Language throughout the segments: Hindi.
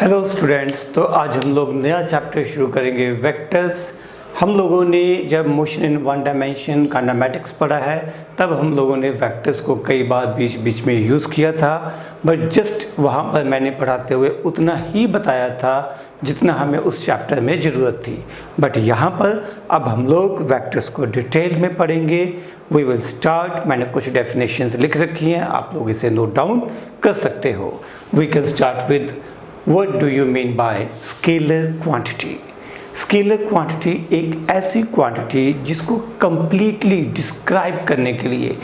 हेलो स्टूडेंट्स, तो आज हम लोग नया चैप्टर शुरू करेंगे वेक्टर्स। हम लोगों ने जब motion in one dimension kinematics पढ़ा है तब हम लोगों ने वेक्टर्स को कई बार बीच बीच में यूज़ किया था, बट जस्ट वहाँ पर मैंने पढ़ाते हुए उतना ही बताया था जितना हमें उस चैप्टर में ज़रूरत थी। बट यहाँ पर अब हम लोग वेक्टर्स को डिटेल में पढ़ेंगे। We will start. मैंने कुछ डेफिनेशंस लिख रखी हैं, आप लोग इसे नोट डाउन कर सकते हो। We can start with What do you mean by scalar quantity? Scalar quantity एक ऐसी क्वांटिटी जिसको completely डिस्क्राइब करने के लिए,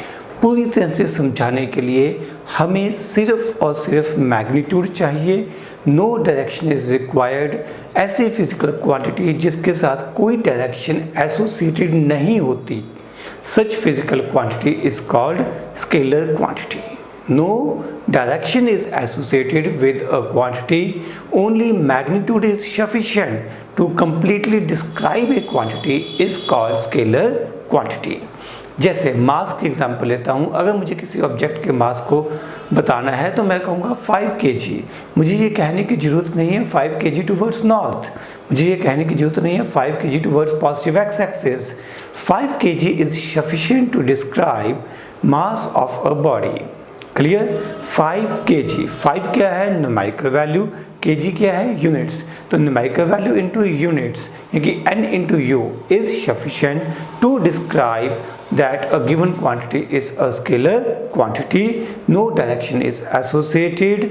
पूरी तरह से समझाने के लिए हमें सिर्फ और सिर्फ मैग्नीट्यूड चाहिए। No direction is required. ऐसी फिजिकल क्वांटिटी जिसके साथ कोई डायरेक्शन एसोसिएटेड नहीं होती, such physical quantity is called scalar quantity. No direction is associated with a quantity, only magnitude is sufficient to completely describe a quantity is called scalar quantity। जैसे मास की एग्जांपल लेता हूँ। अगर मुझे किसी ऑब्जेक्ट के मास को बताना है तो मैं कहूँगा 5 kg। मुझे ये कहने की ज़रूरत नहीं है 5 kg टूवर्ड्स नॉर्थ, मुझे ये कहने की ज़रूरत नहीं है 5 kg towards positive X axis. 5 kg is sufficient to describe mass of a body. Clear? 5 kg, 5 क्या है न्यूमेरिकल वैल्यू, kg क्या है यूनिट्स। तो न्यूमेरिकल वैल्यू इनटू यूनिट्स यानी n into u is sufficient to describe that a given quantity is a scalar quantity. No direction is associated.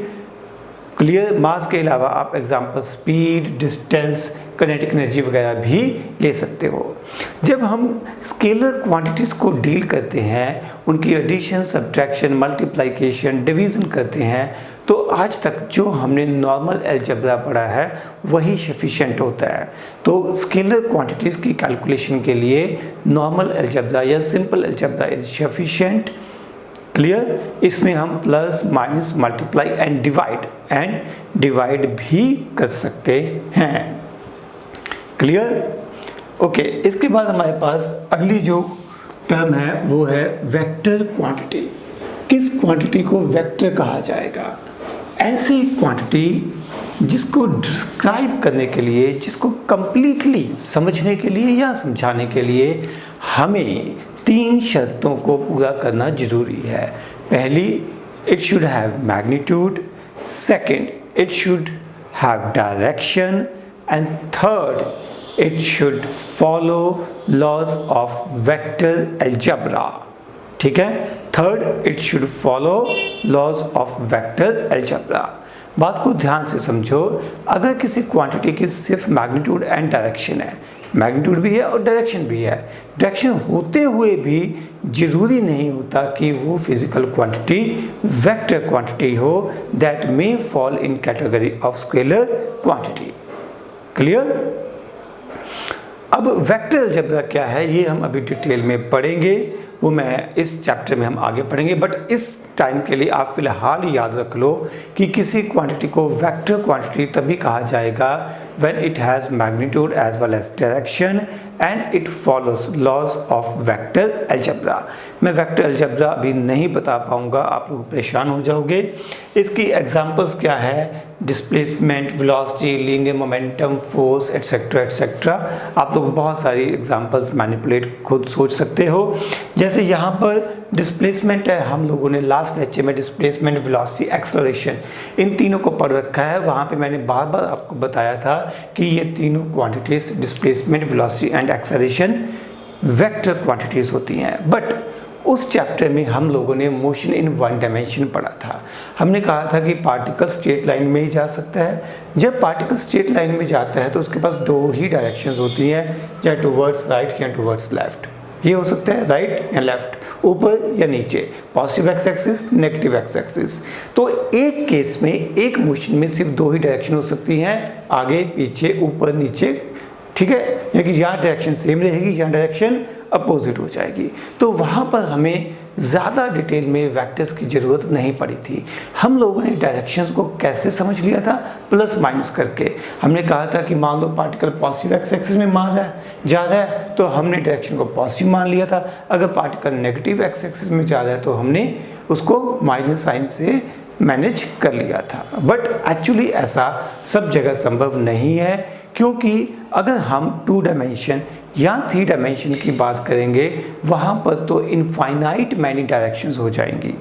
Clear? Mass के अलावा आप example speed, distance, kinetic energy वगैरह भी ले सकते हो। जब हम स्केलर क्वांटिटीज़ को डील करते हैं, उनकी एडिशन, सब्ट्रैक्शन, मल्टीप्लिकेशन, डिवीज़न करते हैं, तो आज तक जो हमने नॉर्मल अलजेब्रा पढ़ा है वही सफिशिएंट होता है। तो स्केलर क्वांटिटीज़ की कैलकुलेशन के लिए नॉर्मल अलजेब्रा या simple algebra is sufficient. Clear? इसमें हम plus, minus, multiply and divide भी कर सकते हैं। क्लियर? ओके, इसके बाद हमारे पास अगली जो टर्म है वो है वेक्टर क्वांटिटी। किस क्वांटिटी को वेक्टर कहा जाएगा? ऐसी क्वांटिटी जिसको डिस्क्राइब करने के लिए, जिसको कंप्लीटली समझने के लिए या समझाने के लिए हमें 3 शर्तों को पूरा करना जरूरी है। पहली, it should have magnitude. Second, it should have direction. And third, it should follow laws of vector algebra। ठीक है? Third, it should follow laws of vector algebra। बात को ध्यान से समझो। अगर किसी क्वांटिटी की सिर्फ मैग्नीट्यूड एंड डायरेक्शन है, मैग्नीट्यूड भी है और डायरेक्शन भी है, डायरेक्शन होते हुए भी जरूरी नहीं होता कि वो फिजिकल क्वांटिटी वेक्टर क्वांटिटी हो। That may fall in category of scalar quantity. Clear? अब वेक्टर अलजेब्रा क्या है ये हम अभी डिटेल में पढ़ेंगे, वो मैं इस चैप्टर में हम आगे पढ़ेंगे। बट इस टाइम के लिए आप फिलहाल याद रख लो कि किसी क्वांटिटी को वेक्टर क्वांटिटी तभी कहा जाएगा when it has magnitude as well as direction and it follows laws of vector algebra। मैं वेक्टर अलजेब्रा अभी नहीं बता पाऊंगा, आप लोग परेशान हो जाओगे। इसकी एग्जांपल्स क्या है? Displacement, velocity, linear momentum, force, etcetera etcetera. आप लोग बहुत सारी एग्जांपल्स मैनिपुलेट खुद सोच सकते हो। जैसे यहाँ पर डिस्प्लेसमेंट है, हम लोगों ने लास्ट लेक्चर में डिस्प्लेसमेंट, वेलोसिटी, एक्सेलरेशन इन तीनों को पढ़ रखा है। वहाँ पे मैंने बार बार आपको बताया था कि ये तीनों quantities displacement, velocity and acceleration vector quantities होती हैं। बट उस चैप्टर में हम लोगों ने मोशन इन वन डायमेंशन पढ़ा था। हमने कहा था कि पार्टिकल स्ट्रेट लाइन में ही जा सकता है। जब पार्टिकल स्ट्रेट लाइन में जाता है तो उसके पास 2 ही डायरेक्शंस होती हैं, चाहे टुवर्ड्स राइट या टुवर्ड्स लेफ्ट। ये हो सकता है राइट या लेफ्ट, ऊपर या नीचे, positive X axis, negative X axis. तो एक केस में, एक मोशन में सिर्फ 2 ही डायरेक्शन हो सकती हैं, आगे पीछे, ऊपर नीचे। ठीक है? यानी कि यहाँ डायरेक्शन सेम रहेगी, यहाँ डायरेक्शन अपोजिट हो जाएगी। तो वहाँ पर हमें ज़्यादा डिटेल में वेक्टर्स की ज़रूरत नहीं पड़ी थी। हम लोगों ने डायरेक्शंस को कैसे समझ लिया था? प्लस माइनस करके। हमने कहा था कि मान लो पार्टिकल पॉजिटिव एक्स एक्सिस में जा रहा है तो हमने डायरेक्शन को पॉजिटिव मान लिया था। अगर पार्टिकल नेगेटिव एक्स एक्सिस में जा रहा है तो हमने उसको माइनस साइन से मैनेज कर लिया था। बट एक्चुअली ऐसा सब जगह संभव नहीं है, क्योंकि अगर हम 2 डायमेंशन या 3 डायमेंशन की बात करेंगे वहाँ पर तो इनफाइनाइट मैनी डायरेक्शंस हो जाएंगी।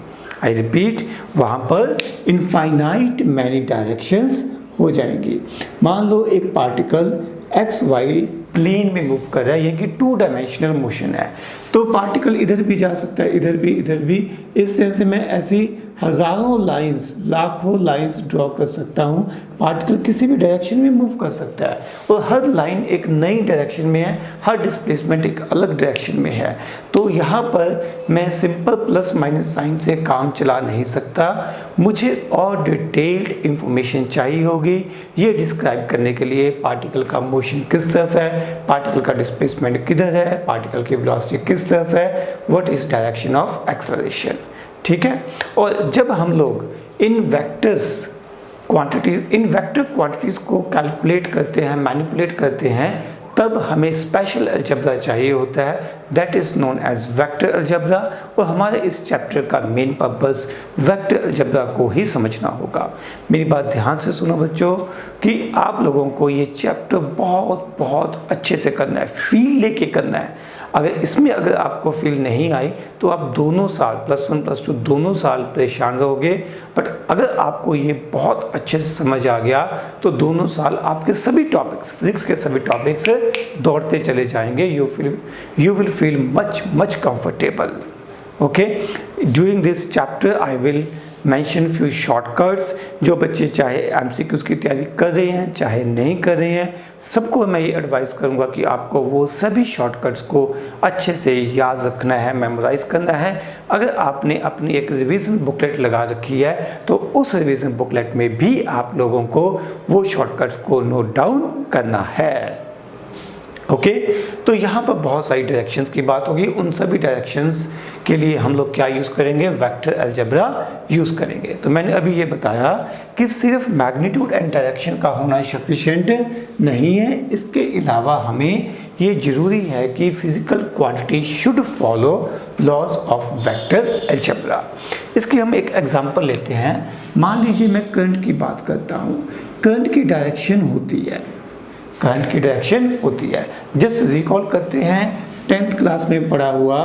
आई रिपीट, वहाँ पर इनफाइनाइट मैनी डायरेक्शंस हो जाएंगी। मान लो एक पार्टिकल एक्स वाई प्लेन में मूव कर रहा है, यानी कि 2 डायमेंशनल मोशन है, तो पार्टिकल इधर भी जा सकता है, इधर भी। इस तरह से मैं ऐसी हज़ारों लाइंस, लाखों लाइंस ड्रॉ कर सकता हूँ। पार्टिकल किसी भी डायरेक्शन में मूव कर सकता है और हर लाइन एक नई डायरेक्शन में है, हर डिस्प्लेसमेंट एक अलग डायरेक्शन में है। तो यहाँ पर मैं सिंपल प्लस माइनस साइन से काम चला नहीं सकता, मुझे और डिटेल्ड इंफॉर्मेशन चाहिए होगी ये डिस्क्राइब करने के लिए पार्टिकल का मोशन किस तरफ है, पार्टिकल का डिस्प्लेसमेंट किधर है, पार्टिकल की वेलोसिटी किस तरफ है, what is direction of acceleration. ठीक है। और जब हम लोग इन वेक्टर क्वांटिटीज को कैलकुलेट करते हैं, मैनिपुलेट करते हैं, तब हमें स्पेशल अलजेब्रा चाहिए होता है, that is known as vector algebra. और हमारे इस चैप्टर का मेन पर्पस वेक्टर अलजेब्रा को ही समझना होगा। मेरी बात ध्यान से सुनो बच्चों, कि आप लोगों को ये चैप्टर बहुत बहुत अच्छे से करना है, फील लेके करना है। अगर आपको फील नहीं आई तो आप दोनों साल +1 +2 दोनों साल परेशान रहोगे। बट अगर आपको ये बहुत अच्छे से समझ आ गया तो दोनों साल आपके सभी टॉपिक्स, फिजिक्स के सभी टॉपिक्स दौड़ते चले जाएंगे। You will feel much comfortable. Okay, during this chapter I will mention few shortcuts. जो बच्चे चाहे एमसीक्यूज की तैयारी कर रहे हैं चाहे नहीं कर रहे हैं, सबको मैं ये एडवाइस करूंगा कि आपको वो सभी शॉर्टकट्स को अच्छे से याद रखना है, मेमोराइज करना है। अगर आपने अपनी एक रिवीजन बुकलेट लगा रखी है तो उस रिवीजन बुकलेट में भी आप लोगों को वो शॉर्टकट्स को नोट डाउन करना है। ओके, तो यहाँ पर बहुत सारी डायरेक्शंस की बात होगी। उन सभी डायरेक्शंस के लिए हम लोग क्या यूज़ करेंगे, वेक्टर अलजेब्रा यूज़ करेंगे। तो मैंने अभी ये बताया कि सिर्फ मैग्नीट्यूड एंड डायरेक्शन का होना सफिशिएंट नहीं है, इसके अलावा हमें ये ज़रूरी है कि physical quantity should follow laws of vector algebra. इसकी हम एक एग्जांपल लेते हैं। मान लीजिए मैं करंट की बात करता हूँ। करंट की डायरेक्शन होती है, जस्ट रिकॉल करते हैं 10th क्लास में पढ़ा हुआ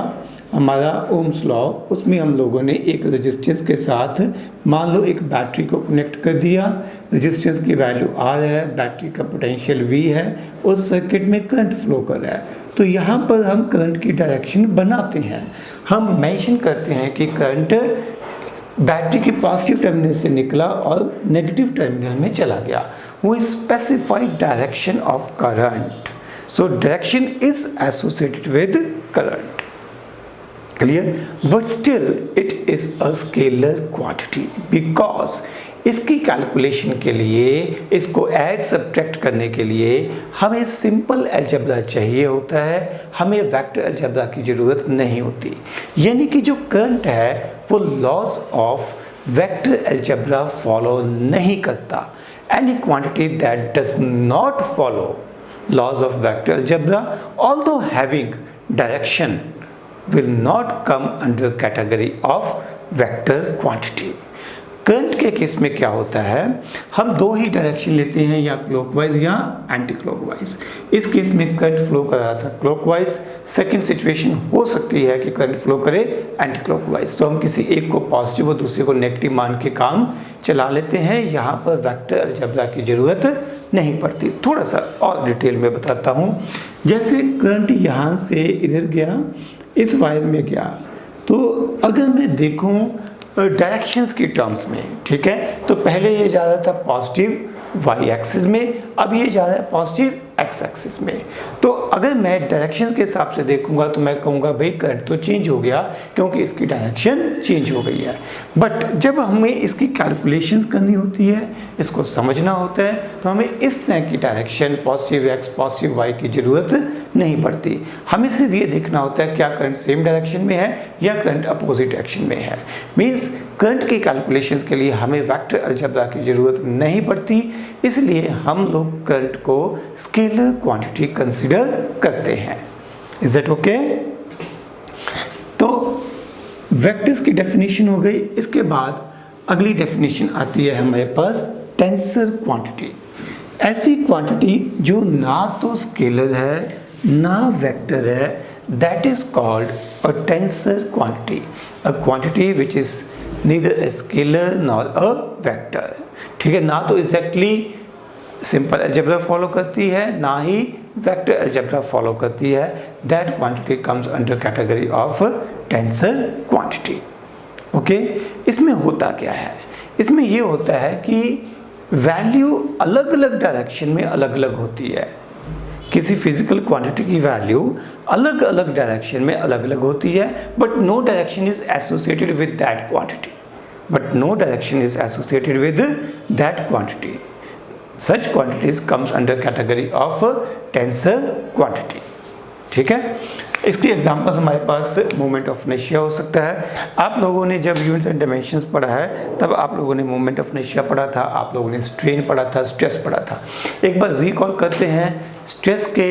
हमारा ओम्स लॉ। उसमें हम लोगों ने एक रेजिस्टेंस के साथ मान लो एक बैटरी को कनेक्ट कर दिया, रेजिस्टेंस की वैल्यू R है, बैटरी का पोटेंशियल V है, उस सर्किट में करंट फ्लो कर रहा है। तो यहाँ पर हम करंट की डायरेक्शन बनाते हैं। हम मेंशन करते हैं कि करंट बैटरी के पॉजिटिव टर्मिनल से निकला और नेगेटिव टर्मिनल में चला गया। We specify direction of current. So direction is associated with current. Clear? But still it is a scalar quantity because इसकी कैलकुलेशन के लिए, इसको ऐड सब्ट्रैक्ट करने के लिए हमें सिंपल अलजेब्रा चाहिए होता है, हमें वेक्टर अलजेब्रा की ज़रूरत नहीं होती। यानी कि जो करंट है वो laws of vector algebra follow नहीं करता। Any quantity that does not follow laws of vector algebra, although having direction, will not come under category of vector quantity. Current के केस में क्या होता है, हम 2 ही डायरेक्शन लेते हैं, या क्लॉकवाइज या एंटी क्लॉकवाइज। इस केस में करंट फ्लो कर रहा था क्लॉकवाइज। सेकंड सिचुएशन हो सकती है कि करंट फ्लो करे एंटी क्लॉकवाइज, तो हम किसी एक को पॉजिटिव और दूसरे को नेगेटिव मान के काम चला लेते हैं। यहाँ पर वेक्टर अलजेब्रा की ज़रूरत नहीं पड़ती। थोड़ा सा और डिटेल में बताता हूँ। जैसे करंट यहाँ से इधर गया, इस वायर में गया, तो अगर मैं देखूँ डायरेक्शंस की टर्म्स में, ठीक है, तो पहले ये जा रहा था पॉजिटिव y एक्सिस में, अब ये जा रहा है पॉजिटिव x एक्सिस में। तो अगर मैं डायरेक्शंस के हिसाब से देखूंगा तो मैं कहूँगा भाई करंट तो चेंज हो गया क्योंकि इसकी डायरेक्शन चेंज हो गई है। बट जब हमें इसकी कैलकुलेशंस करनी होती है, इसको समझना होता है, तो हमें इस तरह की direction positive x positive y की ज़रूरत नहीं पड़ती। हमें सिर्फ ये देखना होता है क्या करंट सेम डायरेक्शन में है या करंट अपोजिट डायरेक्शन में है। मीन्स करंट की कैलकुलेशंस के लिए हमें वेक्टर अलजेब्रा की ज़रूरत नहीं पड़ती, इसलिए हम लोग करंट को स्केलर क्वांटिटी कंसीडर करते हैं। Is that okay? तो वेक्टर्स की डेफिनेशन हो गई। इसके बाद अगली डेफिनेशन आती है हमारे पास टेंसर क्वांटिटी। ऐसी क्वांटिटी जो ना तो स्केलर है ना वेक्टर है, that is called a tensor quantity, a quantity which is neither a scalar nor a vector. ठीक है, ना तो एग्जैक्टली सिंपल अलजेब्रा फॉलो करती है ना ही वेक्टर अलजेब्रा फॉलो करती है, that quantity comes under category of tensor quantity. Okay, इसमें होता क्या है? इसमें ये होता है कि वैल्यू अलग अलग डायरेक्शन में अलग अलग होती है। किसी फिजिकल क्वांटिटी की वैल्यू अलग अलग डायरेक्शन में अलग अलग होती है, but no direction is associated with that quantity, but no direction is associated with that quantity. Such quantities comes under category of tensor quantity। ठीक है, इसकी एग्जांपल्स हमारे पास मोमेंट ऑफ इनर्शिया हो सकता है। आप लोगों ने जब यूनिट्स एंड डायमेंशंस पढ़ा है तब आप लोगों ने मोमेंट ऑफ इनर्शिया पढ़ा था, आप लोगों ने स्ट्रेन पढ़ा था, स्ट्रेस पढ़ा था। एक बार रिकॉल करते हैं, स्ट्रेस के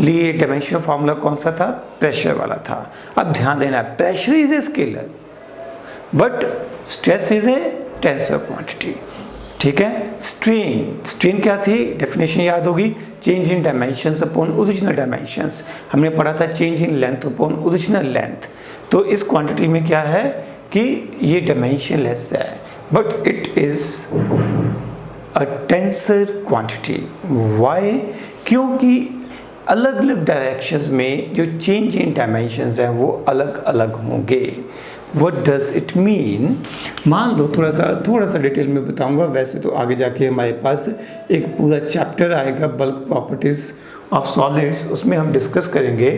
लिए डायमेंशन फॉर्मूला कौन सा था? प्रेशर वाला था। अब ध्यान देना, pressure is a scalar but stress is a tensor quantity. ठीक है, स्ट्रेन क्या थी? डेफिनेशन याद होगी, change in dimensions upon original dimensions. हमने पढ़ा था change in length upon original length. तो इस क्वांटिटी में क्या है कि ये डायमेंशन लेस है but it is a tensor quantity. Why? क्योंकि अलग अलग डायरेक्शंस में जो चेंज इन डायमेंशंस हैं वो अलग अलग होंगे। What does it mean? मान लो थोड़ा सा डिटेल में बताऊंगा, वैसे तो आगे जाके हमारे पास एक पूरा चैप्टर आएगा बल्क प्रॉपर्टीज ऑफ सॉलिड्स, उसमें हम डिस्कस करेंगे।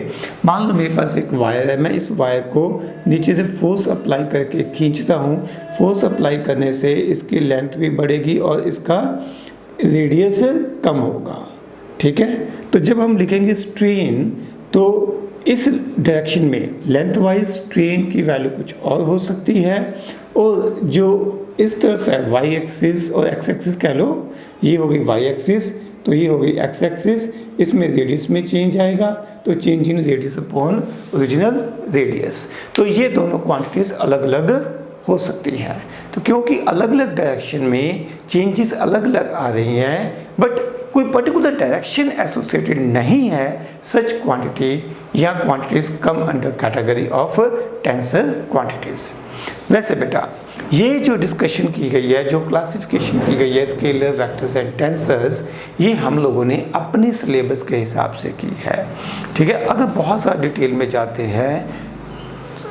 मान लो मेरे पास एक वायर है, मैं इस वायर को नीचे से फोर्स अप्लाई करके खींचता हूँ। फोर्स अप्लाई करने से इसकी लेंथ भी बढ़ेगी और इसका रेडियस कम होगा। ठीक है, तो जब हम लिखेंगे स्ट्रेन तो इस डायरेक्शन में लेंथ वाइज स्ट्रेन की वैल्यू कुछ और हो सकती है, और जो इस तरफ है वाई एक्सिस और एक्स एक्सिस कह लो, ये हो गई वाई एक्सिस तो ये हो गई एक्स एक्सिस, इसमें रेडियस में चेंज आएगा तो change in radius upon original radius. तो ये दोनों क्वांटिटीज अलग अलग हो सकती हैं। तो क्योंकि अलग अलग डायरेक्शन में चेंजेस अलग अलग आ रही हैं बट कोई पर्टिकुलर डायरेक्शन एसोसिएटेड नहीं है, सच क्वांटिटी या quantities come under category of tensor quantities. वैसे बेटा ये जो डिस्कशन की गई है, जो क्लासिफिकेशन की गई है स्केलर, वेक्टर्स एंड टेंसर्स, ये हम लोगों ने अपने सिलेबस के हिसाब से की है। ठीक है, अगर बहुत सारा डिटेल में जाते हैं,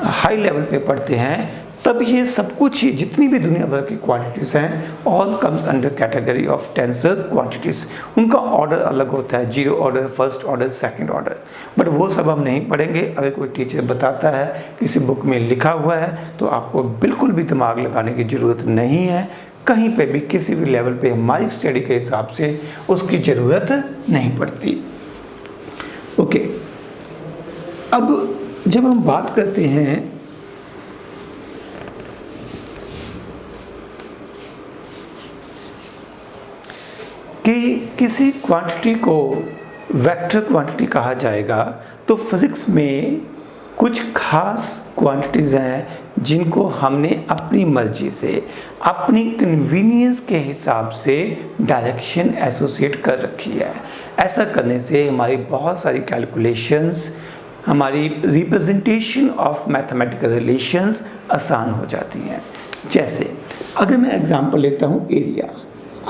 हाई लेवल पे पढ़ते हैं, तब ये सब कुछ ही जितनी भी दुनिया भर की क्वांटिटीज़ हैं all comes under category of tensor quantities. उनका ऑर्डर अलग होता है, zero order, first order, second order, but वो सब हम नहीं पढ़ेंगे। अगर कोई टीचर बताता है, किसी बुक में लिखा हुआ है, तो आपको बिल्कुल भी दिमाग लगाने की ज़रूरत नहीं है। कहीं पे भी किसी भी लेवल पे हमारी स्टडी के हिसाब से उसकी ज़रूरत नहीं पड़ती। ओके, अब जब हम बात करते हैं कि किसी क्वांटिटी को वेक्टर क्वांटिटी कहा जाएगा, तो फिज़िक्स में कुछ खास क्वांटिटीज़ हैं जिनको हमने अपनी मर्जी से, अपनी कन्वीनियंस के हिसाब से डायरेक्शन एसोसिएट कर रखी है। ऐसा करने से हमारी बहुत सारी कैलकुलेशंस, हमारी रिप्रेजेंटेशन ऑफ मैथमेटिकल रिलेशंस आसान हो जाती हैं। जैसे अगर मैं एग्जांपल लेता हूँ एरिया,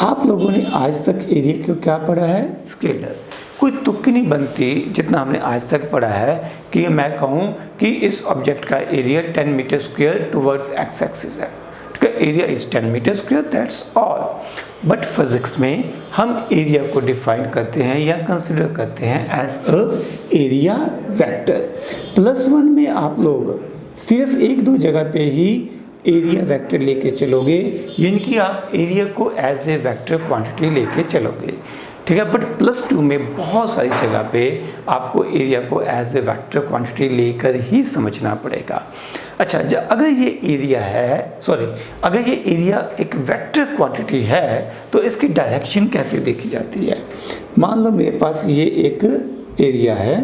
आप लोगों ने आज तक एरिया को क्या पढ़ा है? स्केलर। कोई तुक्की नहीं बनती जितना हमने आज तक पढ़ा है कि मैं कहूँ कि इस ऑब्जेक्ट का area 10 metre square towards X axis है। ठीक है, area is 10 metre square, that's all. But physics में हम एरिया को डिफाइन करते हैं या कंसिडर करते हैं एज अ एरिया वेक्टर। +1 में आप लोग सिर्फ 1-2 जगह पे ही एरिया वेक्टर लेके चलोगे, यानी कि आप एरिया को एज ए वेक्टर क्वांटिटी लेके चलोगे। ठीक है, बट +2 में बहुत सारी जगह पे आपको एरिया को एज ए वेक्टर क्वांटिटी लेकर ही समझना पड़ेगा। अच्छा, अगर ये एरिया है, अगर ये एरिया एक वेक्टर क्वांटिटी है तो इसकी डायरेक्शन कैसे देखी जाती है? मान लो मेरे पास ये एक एरिया है,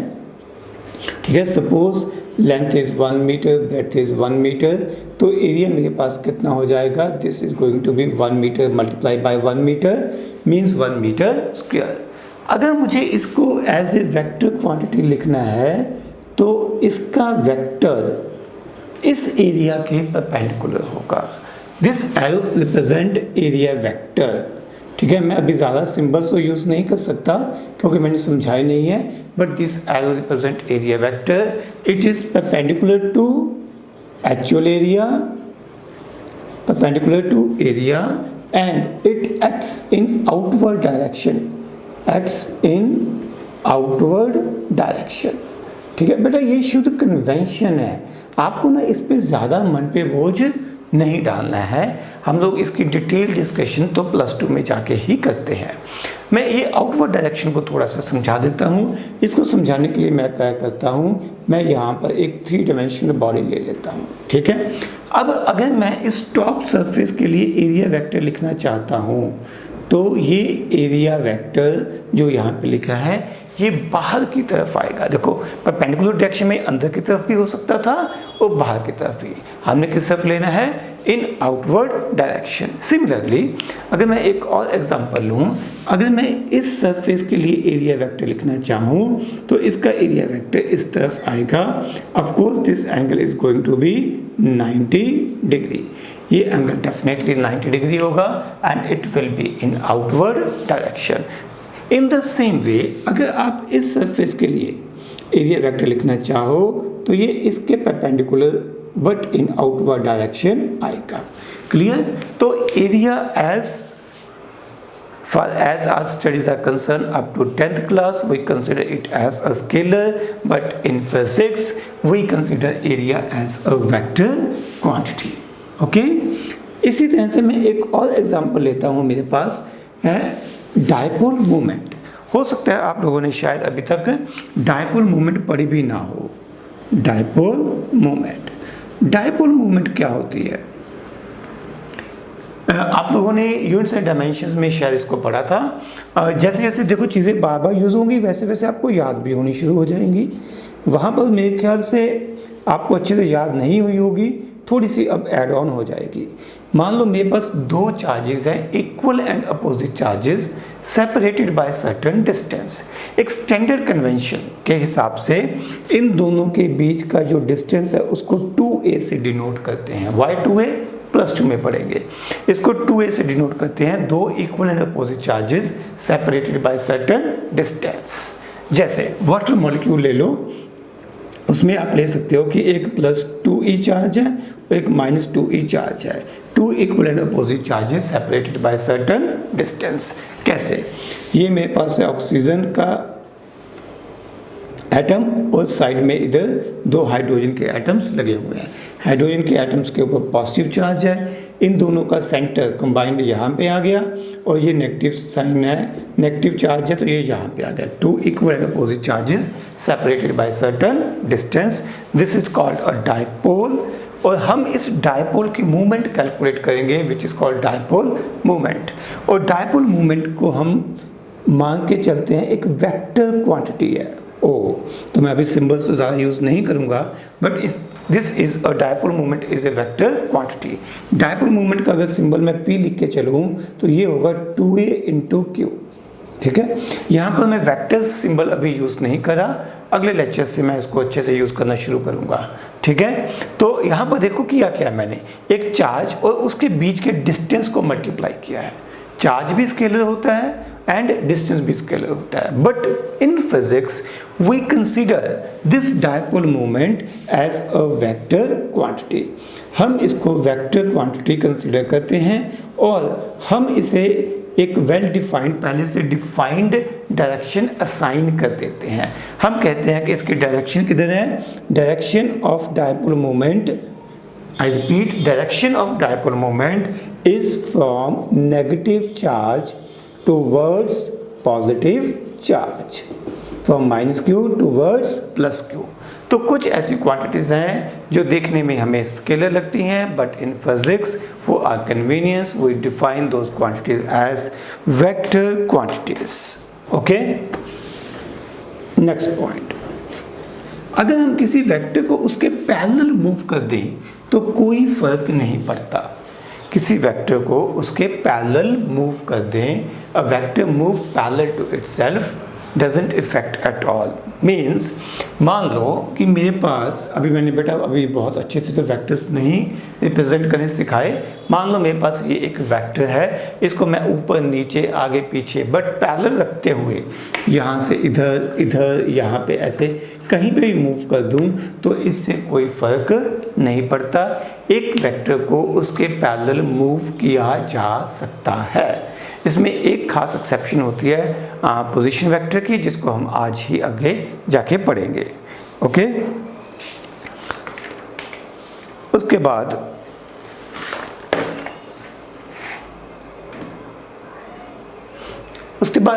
ठीक है, suppose length is 1 metre, breadth is 1 metre, तो एरिया मेरे पास कितना हो जाएगा, this is going to be 1 metre multiply by 1 metre means 1 metre square. अगर मुझे इसको एज ए वेक्टर क्वांटिटी लिखना है तो इसका वेक्टर इस एरिया के परपेंडिकुलर होगा। This arrow represent area vector. ठीक है, मैं अभी ज़्यादा सिंबल्स तो यूज़ नहीं कर सकता क्योंकि मैंने समझाया नहीं है, but this arrow represent area vector. It is perpendicular to actual area, perpendicular to area, and it acts in outward direction, acts in outward direction. ठीक है बेटा, ये शुद्ध कन्वेंशन है, आपको ना इस पे ज़्यादा मन पे बोझ नहीं डालना है। हम लोग इसकी डिटेल डिस्कशन तो +2 में जाके ही करते हैं। मैं ये आउटवर्ड डायरेक्शन को थोड़ा सा समझा देता हूँ। इसको समझाने के लिए मैं क्या करता हूँ, मैं यहाँ पर एक 3 डायमेंशनल बॉडी ले लेता हूँ। ठीक है, अब अगर मैं इस टॉप सरफेस के लिए एरिया वेक्टर लिखना चाहता हूँ तो ये एरिया वेक्टर जो यहाँ पे लिखा है ये बाहर की तरफ आएगा। देखो, परपेंडिकुलर डायरेक्शन में अंदर की तरफ भी हो सकता था और बाहर की तरफ भी, हमने किस तरफ लेना है, इन आउटवर्ड डायरेक्शन। सिमिलरली अगर मैं एक और एग्जांपल लूँ, अगर मैं इस सरफेस के लिए एरिया वेक्टर लिखना चाहूँ तो इसका एरिया वेक्टर इस तरफ आएगा। Of course this angle is going to be 90 degree, ये एंगल डेफिनेटली 90 डिग्री होगा and it will be in outward direction. In the same way अगर आप इस सरफेस के लिए एरिया वेक्टर लिखना चाहो तो ये इसके perpendicular but in outward direction आएगा। क्लियर? तो area as far as our studies are concerned up to 10th class we consider it as a scalar, but in physics we consider area as a vector quantity. Okay? इसी तरह से मैं एक और एग्जांपल लेता हूँ, मेरे पास है डायपोल मूवमेंट। हो सकता है आप लोगों ने शायद अभी तक डायपोल मूवमेंट पढ़ी भी ना हो। डायपोल मूवमेंट, डायपोल मूवमेंट क्या होती है? आप लोगों ने यूनिट्स एंड डायमेंशंस में शायद इसको पढ़ा था। जैसे जैसे देखो चीज़ें बार बार यूज़ होंगी वैसे वैसे आपको याद भी होनी शुरू हो जाएंगी। वहाँ पर मेरे ख्याल से आपको अच्छे से याद नहीं हुई होगी, थोड़ी सी अब ऐड ऑन हो जाएगी। मान लो मेरे पास 2 चार्जेस हैं, equal and opposite charges separated by certain distance. एक स्टैंडर्ड कन्वेंशन के हिसाब से इन दोनों के बीच का जो डिस्टेंस है उसको 2a से डिनोट करते हैं। वाई 2a +2 में पढ़ेंगे। इसको 2a से डिनोट करते हैं, 2 equal and opposite charges separated by certain distance. जैसे वाटर मॉलिक्यूल ले लो, उसमें आप ले सकते हो कि एक +2e चार्ज है और एक -2e चार्ज है। 2 equal and opposite charges separated by certain distance. कैसे? ये मेरे पास है ऑक्सीजन का एटम और साइड में इधर 2 हाइड्रोजन के एटम्स लगे हुए हैं। हाइड्रोजन के एटम्स के ऊपर पॉजिटिव चार्ज है, इन दोनों का सेंटर कंबाइंड यहाँ पे आ गया और ये नेगेटिव साइन है, नेगेटिव चार्ज है तो ये यहाँ पे आ गया। 2 equal and opposite charges separated by certain distance, this is called a dipole. और हम इस डायपोल की मूवमेंट कैलकुलेट करेंगे which is called dipole movement. और डायपोल मूवमेंट को हम मान के चलते हैं एक वेक्टर क्वांटिटी है ओ। तो मैं अभी सिंबल्स तो ज़्यादा यूज़ नहीं करूँगा, but this is a dipole movement is a vector quantity. Dipole movement का अगर सिंबल मैं P लिख के चलूँ तो ये होगा 2a × Q। ठीक है, यहाँ पर मैं वेक्टर सिंबल अभी यूज़ नहीं करा, अगले लेक्चर से मैं इसको अच्छे से यूज़ करना शुरू करूँगा। ठीक है, तो यहाँ पर देखो किया क्या मैंने, एक चार्ज और उसके बीच के डिस्टेंस को मल्टीप्लाई किया है। चार्ज भी स्केलर होता है एंड डिस्टेंस भी स्केलर होता है, but in physics we consider this dipole movement as a vector quantity. हम इसको वेक्टर क्वांटिटी कंसीडर करते हैं और हम इसे एक वेल डिफाइंड, पहले से डिफाइंड डायरेक्शन असाइन कर देते हैं। हम कहते हैं कि इसकी डायरेक्शन किधर है, direction of dipole movement, I repeat, direction of dipole movement is from negative charge towards positive charge, from -q towards +q। तो कुछ ऐसी क्वांटिटीज़ हैं जो देखने में हमें स्केलर लगती हैं, but in physics for our convenience we define those quantities as vector quantities. Okay, next point. अगर हम किसी वेक्टर को उसके पैरेलल मूव कर दें तो कोई फर्क नहीं पड़ता। किसी वेक्टर को उसके पैरेलल मूव कर दें, a vector move parallel to itself doesn't effect at all. Means मान लो कि मेरे पास अभी बहुत अच्छे से तो वेक्टर्स नहीं रिप्रेजेंट करने सिखाए। मान लो मेरे पास ये एक वेक्टर है, इसको मैं ऊपर नीचे आगे पीछे बट पैरेलल रखते हुए यहाँ से इधर इधर यहाँ पे ऐसे कहीं पे भी मूव कर दूँ तो इससे कोई फर्क नहीं पड़ता। एक वेक्टर को उसके पैरेलल मूव किया जा सकता है। इसमें एक खास एक्सेप्शन होती है पोजीशन वेक्टर की, जिसको हम आज ही आगे जाके पढ़ेंगे। ओके, उसके बाद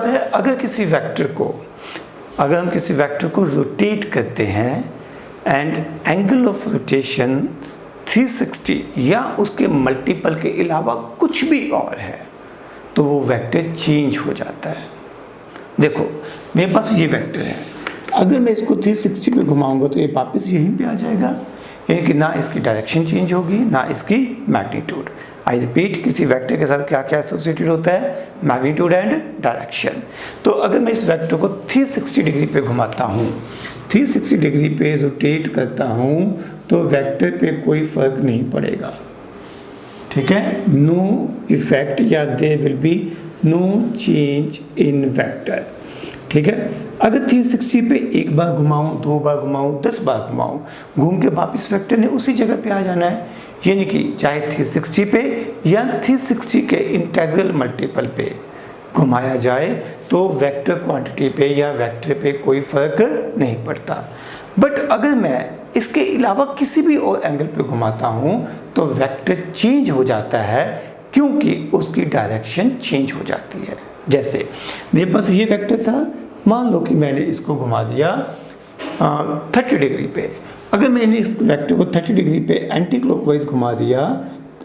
है अगर हम किसी वेक्टर को रोटेट करते हैं एंड एंगल ऑफ रोटेशन 360 या उसके मल्टीपल के अलावा कुछ भी और है तो वो वेक्टर चेंज हो जाता है। देखो मेरे पास ये वेक्टर है, अगर मैं इसको 360 पे घुमाऊंगा तो ये वापस यहीं पे आ जाएगा, यानी कि ना इसकी डायरेक्शन चेंज होगी ना इसकी मैग्नीट्यूड। आई रिपीट, किसी वेक्टर के साथ क्या क्या एसोसिएटेड होता है? Magnitude and direction. तो अगर मैं इस वेक्टर को 360 डिग्री पे घुमाता हूँ, 360 डिग्री पे रोटेट करता हूँ तो वेक्टर पे कोई फर्क नहीं पड़ेगा। ठीक है, नो इफेक्ट या there will be no change in vector. ठीक है, अगर 360 पे एक बार घुमाऊँ, 2 बार घुमाऊँ, 10 बार घुमाऊँ, घूम के वापस वेक्टर ने उसी जगह पे आ जाना है। यानी कि चाहे 360 पे या 360 के इंटीग्रल मल्टीपल पे घुमाया जाए तो वेक्टर क्वांटिटी पे या वेक्टर पे कोई फर्क नहीं पड़ता। बट अगर मैं इसके अलावा किसी भी और एंगल पे घुमाता हूँ तो वेक्टर चेंज हो जाता है, क्योंकि उसकी डायरेक्शन चेंज हो जाती है। जैसे मेरे पास ये वेक्टर था, मान लो कि मैंने इसको घुमा दिया 30 डिग्री पे। अगर मैंने इस वेक्टर को 30 डिग्री पे एंटी क्लॉकवाइज घुमा दिया,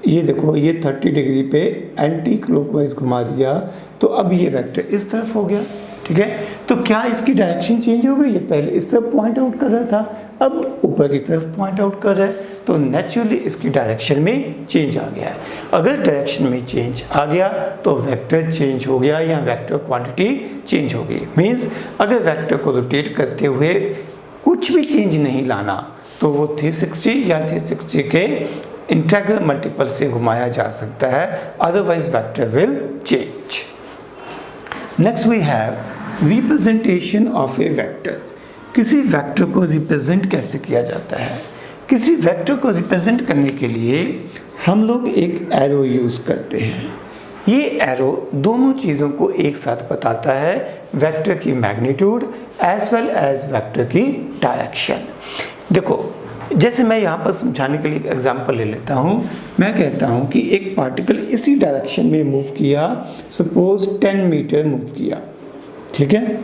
ये देखो ये 30 डिग्री पे एंटी क्लॉकवाइज घुमा दिया तो अब ये वेक्टर इस तरफ हो गया। ठीक है, तो क्या इसकी डायरेक्शन चेंज हो गई? ये पहले इस तरफ पॉइंट आउट कर रहा था, अब ऊपर की तरफ पॉइंट आउट कर रहा है, तो नेचुरली इसकी डायरेक्शन में चेंज आ गया है। अगर डायरेक्शन में चेंज आ गया तो वेक्टर चेंज हो गया या वेक्टर क्वांटिटी चेंज हो गई। मीन्स अगर वेक्टर को रोटेट करते हुए कुछ भी चेंज नहीं लाना तो वो 360 या 360 के इंटीग्रल मल्टीपल से घुमाया जा सकता है, otherwise vector will change. Next we have representation of a vector. किसी वेक्टर को रिप्रेजेंट कैसे किया जाता है? किसी वेक्टर को रिप्रेजेंट करने के लिए हम लोग एक एरो यूज़ करते हैं। ये एरो दोनों चीज़ों को एक साथ बताता है, वेक्टर की magnitude as well as vector की डायरेक्शन। देखो जैसे मैं यहाँ पर समझाने के लिए एक एग्जांपल ले लेता हूँ। मैं कहता हूँ कि एक पार्टिकल इसी डायरेक्शन में मूव किया, सपोज 10 मीटर मूव किया। ठीक है,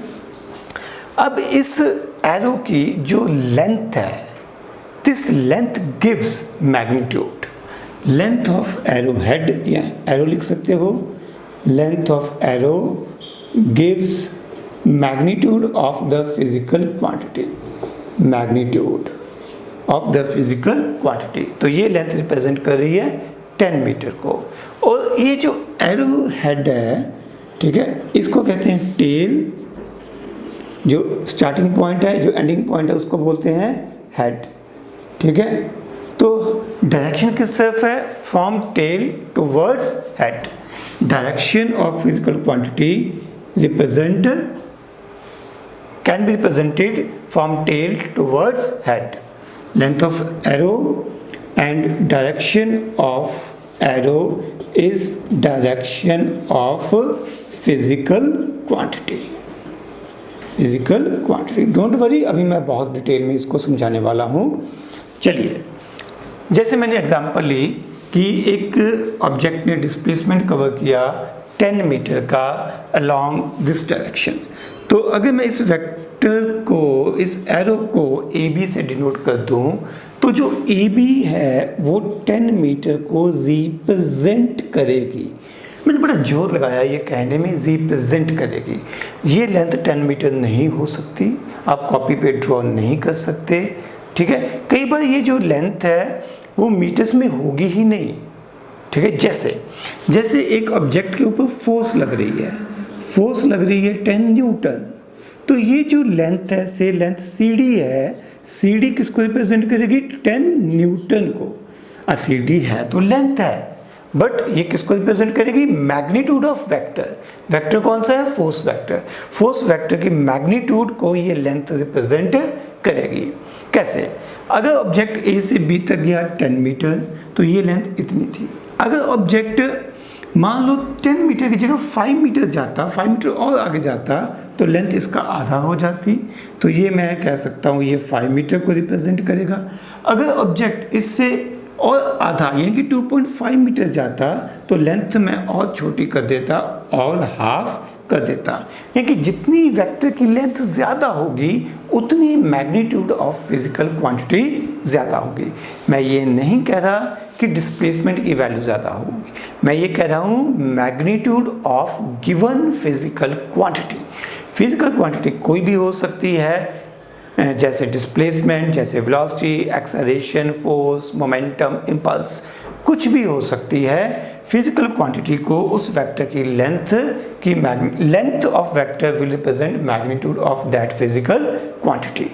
अब इस एरो की जो लेंथ है, this length gives magnitude. Length of arrow head या एरो लिख सकते हो, length of arrow gives magnitude of the physical quantity, magnitude of the physical quantity. तो ये लेंथ रिप्रेजेंट कर रही है 10 मीटर को। और ये जो एरो हेड है, ठीक है, इसको कहते हैं टेल। जो स्टार्टिंग पॉइंट है, जो एंडिंग पॉइंट है, उसको बोलते हैं हेड। ठीक है, तो डायरेक्शन किस तरफ है? From tail towards head. Direction of physical quantity represent can be represented from tail towards head. Length of arrow and direction of arrow is direction of physical quantity. Physical quantity. Don't worry, अभी मैं बहुत डिटेल में इसको समझाने वाला हूँ। चलिए, जैसे मैंने एग्जांपल ली कि एक ऑब्जेक्ट ने डिस्प्लेसमेंट कवर किया 10 मीटर का along this direction। तो अगर मैं इस वेक्टर को, इस एरो को ए बी से डिनोट कर दूं तो जो ए बी है वो 10 मीटर को रिप्रेजेंट करेगी। मैंने बड़ा जोर लगाया ये कहने में रिप्रेजेंट करेगी। ये लेंथ 10 मीटर नहीं हो सकती, आप कॉपी पे ड्रॉ नहीं कर सकते, ठीक है। कई बार ये जो लेंथ है वो मीटर्स में होगी ही नहीं, ठीक है। जैसे एक ऑब्जेक्ट के ऊपर फोर्स लग रही है, 10 न्यूटन, तो ये जो लेंथ है, से लेंथ CD है, CD किसको रिप्रेजेंट करेगी? 10 न्यूटन को। CD है तो लेंथ है, बट ये किसको रिप्रेजेंट करेगी? Magnitude of vector. वेक्टर कौन सा है? Force vector. फोर्स वेक्टर की मैग्नीट्यूड को ये लेंथ रिप्रेजेंट करेगी। कैसे? अगर ऑब्जेक्ट A से B तक गया 10 मीटर तो ये लेंथ इतनी थी। अगर ऑब्जेक्ट मान लो 10 मीटर की जगह 5 मीटर जाता, 5 मीटर और आगे जाता, तो लेंथ इसका आधा हो जाती। तो ये मैं कह सकता हूँ ये 5 मीटर को रिप्रेजेंट करेगा। अगर ऑब्जेक्ट इससे और आधा यानी कि 2.5 मीटर जाता तो लेंथ मैं और छोटी कर देता और हाफ कर देता। यानी कि जितनी वेक्टर की लेंथ ज़्यादा होगी उतनी मैग्नीट्यूड ऑफ फिजिकल क्वांटिटी ज़्यादा होगी। मैं ये नहीं कह रहा कि डिस्प्लेसमेंट की वैल्यू ज़्यादा होगी, मैं ये कह रहा हूँ magnitude of given physical quantity. Physical quantity कोई भी हो सकती है, जैसे डिस्प्लेसमेंट, जैसे velocity, acceleration, force, momentum, impulse, कुछ भी हो सकती है। फिजिकल क्वांटिटी को उस वेक्टर की length of vector will represent magnitude of that physical quantity.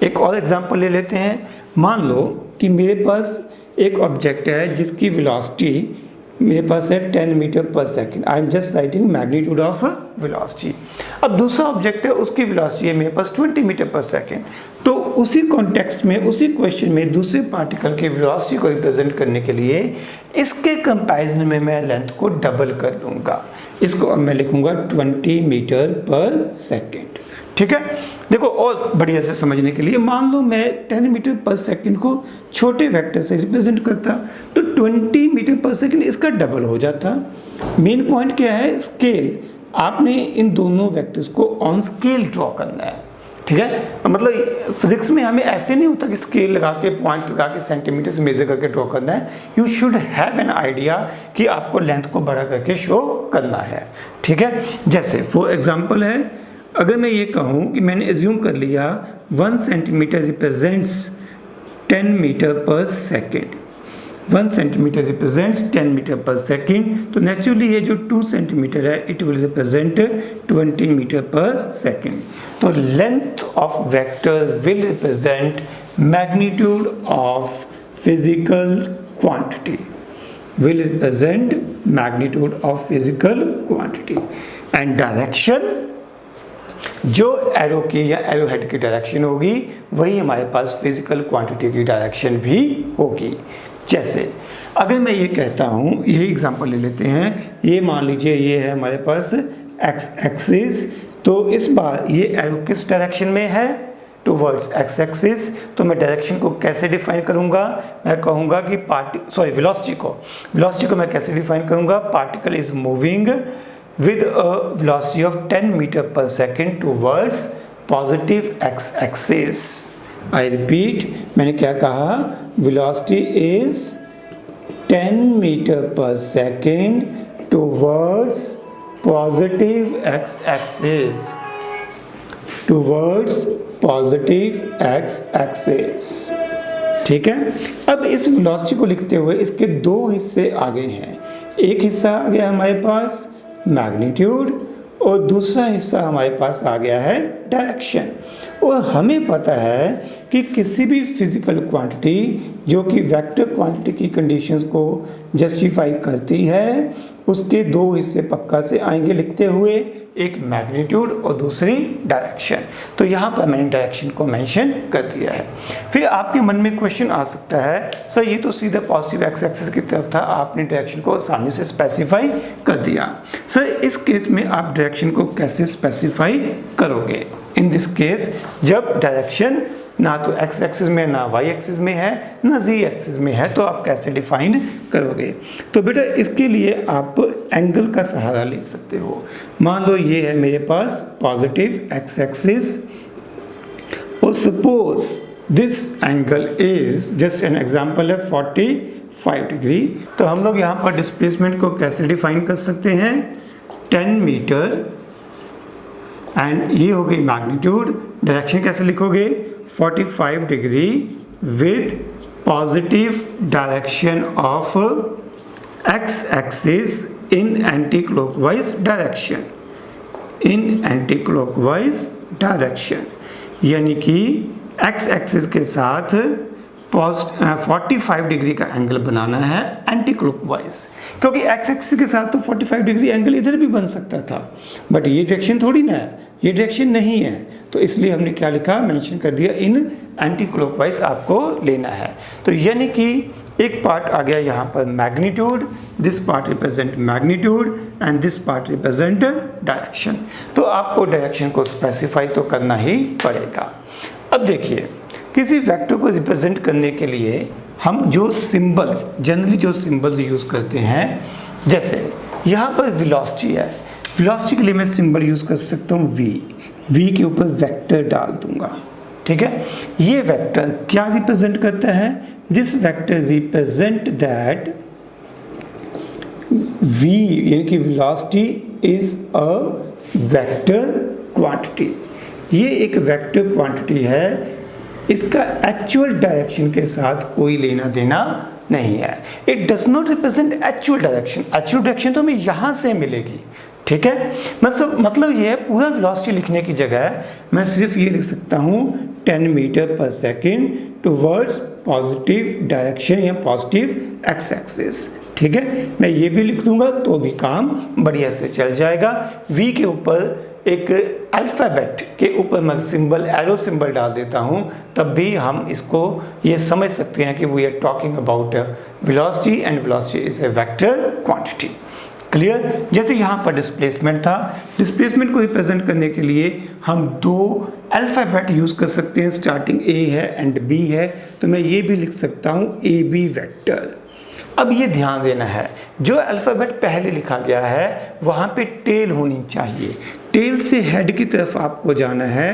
एक और एग्जांपल ले लेते हैं। मान लो कि मेरे पास एक ऑब्जेक्ट है जिसकी वेलोसिटी मेरे पास है 10 मीटर पर second. I am just writing magnitude of velocity. अब दूसरा ऑब्जेक्ट है, उसकी वेलोसिटी है मेरे पास 20 मीटर पर सेकेंड। तो उसी कॉन्टेक्स्ट में, उसी क्वेश्चन में दूसरे पार्टिकल की वेलोसिटी को रिप्रेजेंट करने के लिए इसके कंपैरिजन में मैं लेंथ को डबल कर लूँगा। इसको अब मैं लिखूँगा 20 मीटर पर सेकेंड, ठीक है। देखो और बढ़िया से समझने के लिए, मान लो मैं 10 मीटर पर सेकंड को छोटे वेक्टर से रिप्रेजेंट करता तो 20 मीटर पर सेकंड इसका डबल हो जाता। मेन पॉइंट क्या है? स्केल। आपने इन दोनों वेक्टर्स को ऑन स्केल ड्रॉ करना है, ठीक है। मतलब फिजिक्स में हमें ऐसे नहीं होता कि स्केल लगा के, पॉइंट्स लगा के, सेंटीमीटर से मेजर करके ड्रॉ करना है। You should have an idea कि आपको लेंथ को बड़ा करके शो करना है, ठीक है। जैसे फॉर एग्जाम्पल है, अगर मैं ये कहूँ कि मैंने एज्यूम कर लिया 1 सेंटीमीटर रिप्रेजेंट्स 10 मीटर पर सेकेंड, 1 सेंटीमीटर रिप्रेजेंट्स 10 मीटर पर सेकेंड, तो नेचुरली ये जो 2 सेंटीमीटर है इट विल रिप्रेजेंट 20 मीटर पर सेकेंड। तो length of vector will represent magnitude of physical quantity, will represent magnitude of physical quantity and direction, जो एरो की या एरो हेड की डायरेक्शन होगी वही हमारे पास फिजिकल क्वांटिटी की डायरेक्शन भी होगी। जैसे अगर मैं ये कहता हूँ, यही एग्जांपल ले लेते हैं, ये मान लीजिए ये है हमारे पास एक्स एक्सिस, तो इस बार ये एरो किस डायरेक्शन में है? Towards X axis. तो मैं डायरेक्शन को कैसे डिफाइन करूंगा? मैं कहूँगा कि वेलोसिटी को मैं कैसे डिफाइन करूंगा? Particle is moving with a velocity of 10 meter per second towards positive x axis. I repeat, मैंने क्या कहा? Velocity is 10 meter per second towards positive x axis. Towards positive x axis. ठीक है। अब इस वेलोसिटी को लिखते हुए इसके दो हिस्से आगे हैं। एक हिस्सा आ गया हमारे पास मैग्नीट्यूड और दूसरा हिस्सा हमारे पास आ गया है डायरेक्शन। और हमें पता है कि किसी भी फिजिकल क्वांटिटी जो कि वेक्टर क्वांटिटी की कंडीशंस को जस्टिफाई करती है उसके दो हिस्से पक्का से आएंगे लिखते हुए, एक मैग्नीट्यूड और दूसरी डायरेक्शन। तो यहाँ पर मैंने डायरेक्शन को मेंशन कर दिया है। फिर आपके मन में क्वेश्चन आ सकता है, सर ये तो सीधा पॉजिटिव एक्स एक्सिस की तरफ था, आपने डायरेक्शन को सामने से स्पेसिफाई कर दिया। सर इस केस में आप डायरेक्शन को कैसे स्पेसिफाई करोगे? इन दिस केस जब डायरेक्शन ना तो एक्स एक्सिस में, ना वाई एक्सिस में है, ना जी एक्सिस में है, तो आप कैसे डिफाइन करोगे? तो बेटा इसके लिए आप एंगल का सहारा ले सकते हो। मान लो ये है मेरे पास पॉजिटिव एक्स एक्सिस और suppose this angle is, just an example है, 45 5 डिग्री। तो हम लोग यहाँ पर डिस्प्लेसमेंट को कैसे डिफाइन कर सकते हैं, 10 मीटर एंड ये हो गई मैग्नीट्यूड। डायरेक्शन कैसे लिखोगे, 45 degree with positive direction of x axis in anti clockwise direction, in anti clockwise direction, यानी कि एक्स एक्सिस के साथ 45 डिग्री का एंगल बनाना है एंटी क्लॉकवाइज, क्योंकि एक्स एक्सिस के साथ तो 45 डिग्री एंगल इधर भी बन सकता था, बट ये डायरेक्शन थोड़ी ना है, ये डायरेक्शन नहीं है, तो इसलिए हमने क्या लिखा, मेंशन कर दिया इन एंटी क्लॉकवाइज आपको लेना है। तो यानी कि एक पार्ट आ गया यहाँ पर magnitude, this part represent magnitude and this part represent direction. तो आपको डायरेक्शन को स्पेसिफाई तो करना ही पड़ेगा। अब देखिए, किसी वेक्टर को रिप्रेजेंट करने के लिए हम जो सिंबल्स, जनरली जो सिंबल्स यूज़ करते हैं, जैसे यहाँ पर वेलोसिटी है, वेलोसिटी के लिए मैं सिंबल यूज़ कर सकता हूँ v के ऊपर वेक्टर डाल दूंगा, ठीक है। ये वेक्टर क्या रिप्रेजेंट करता है, this vector represent that v यानी कि velocity is a vector quantity, ये एक वेक्टर क्वांटिटी है, इसका एक्चुअल डायरेक्शन के साथ कोई लेना देना नहीं है। It does not represent actual direction, actual direction तो हमें यहाँ से मिलेगी, ठीक है। मतलब ये है, पूरा वेलोसिटी लिखने की जगह मैं सिर्फ ये लिख सकता हूँ 10 मीटर पर सेकेंड टुवर्ड्स पॉजिटिव डायरेक्शन या पॉजिटिव एक्स एक्सिस, ठीक है। मैं ये भी लिख दूंगा तो भी काम बढ़िया से चल जाएगा। v के ऊपर एक अल्फ़ाबेट के ऊपर मैं सिंबल, एरो सिंबल डाल देता हूँ, तब भी हम इसको ये समझ सकते हैं कि we are talking about velocity and velocity is a vector quantity. Clear. जैसे यहाँ पर डिस्प्लेसमेंट था, डिस्प्लेसमेंट को रिप्रेजेंट करने के लिए हम दो अल्फ़ाबेट यूज़ कर सकते हैं, स्टार्टिंग a है एंड b है, तो मैं ये भी लिख सकता हूँ ab वेक्टर। अब ये ध्यान देना है, जो अल्फ़ाबेट पहले लिखा गया है वहाँ पे टेल होनी चाहिए, टेल से हेड की तरफ आपको जाना है,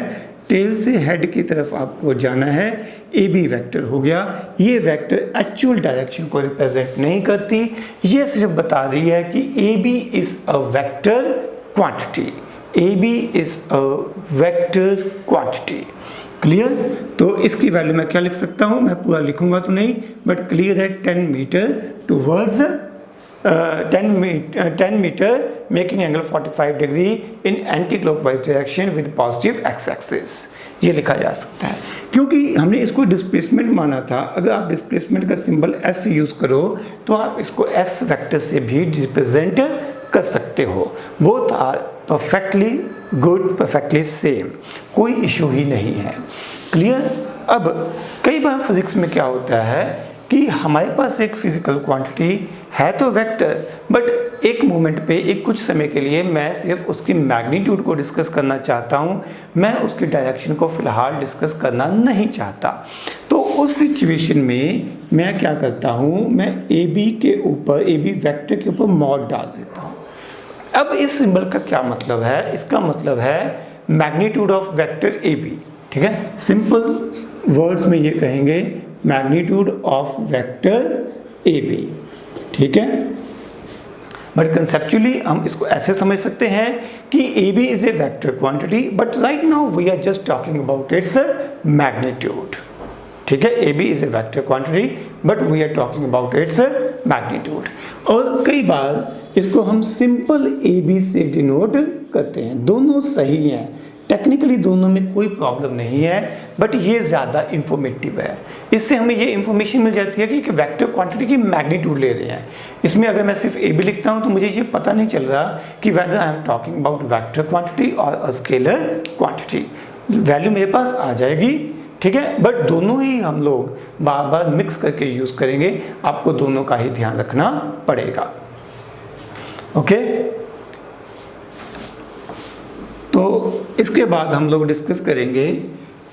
टेल से हेड की तरफ आपको जाना है, ए बी वेक्टर हो गया। ये वेक्टर एक्चुअल डायरेक्शन को रिप्रेजेंट नहीं करती, ये सिर्फ बता रही है कि A B is a vector quantity, A B is a vector quantity. Clear. तो इसकी वैल्यू मैं क्या लिख सकता हूँ, मैं पूरा लिखूंगा तो नहीं, बट क्लियर है 10 metre towards 10 metre making angle 45 degree in anti clockwise direction with positive X axis, ये लिखा जा सकता है। क्योंकि हमने इसको डिस्प्लेसमेंट माना था, अगर आप डिस्प्लेसमेंट का सिंबल एस यूज़ करो तो आप इसको एस वेक्टर से भी रिप्रेजेंट कर सकते हो। Both are perfectly good, perfectly same, कोई इशू ही नहीं है। क्लियर। अब कई बार फिजिक्स में क्या होता है कि हमारे पास एक फिजिकल क्वांटिटी है तो वेक्टर, बट एक मोमेंट पे, एक कुछ समय के लिए मैं सिर्फ उसकी मैग्नीट्यूड को डिस्कस करना चाहता हूँ, मैं उसकी डायरेक्शन को फिलहाल डिस्कस करना नहीं चाहता। तो उस सिचुएशन में मैं क्या करता हूँ, मैं ए बी के ऊपर, ए बी वेक्टर के ऊपर मॉड डाल देता हूँ। अब इस सिंबल का क्या मतलब है, इसका मतलब है magnitude of vector A B, ठीक है। सिंपल वर्ड्स में ये कहेंगे magnitude of vector A B, ठीक है। बट कंसेप्चुअली हम इसको ऐसे समझ सकते हैं कि A B is a vector quantity, but right now we are just talking about its magnitude, ठीक है। A B is a vector quantity but we are talking about its magnitude. और कई बार इसको हम सिंपल ए बी से डिनोट करते हैं, दोनों सही हैं, टेक्निकली दोनों में कोई प्रॉब्लम नहीं है, बट ये ज़्यादा इंफॉर्मेटिव है। इससे हमें ये इंफॉर्मेशन मिल जाती है कि एक वेक्टर क्वांटिटी की मैग्नीट्यूड ले रहे हैं। इसमें अगर मैं सिर्फ ए बी लिखता हूँ तो मुझे ये पता नहीं चल रहा कि whether I am talking about vector quantity और अ स्केलर क्वांटिटी, वैल्यू मेरे पास आ जाएगी, ठीक है। बट दोनों ही हम लोग बार बार मिक्स करके यूज़ करेंगे, आपको दोनों का ही ध्यान रखना पड़ेगा। ओके। तो इसके बाद हम लोग डिस्कस करेंगे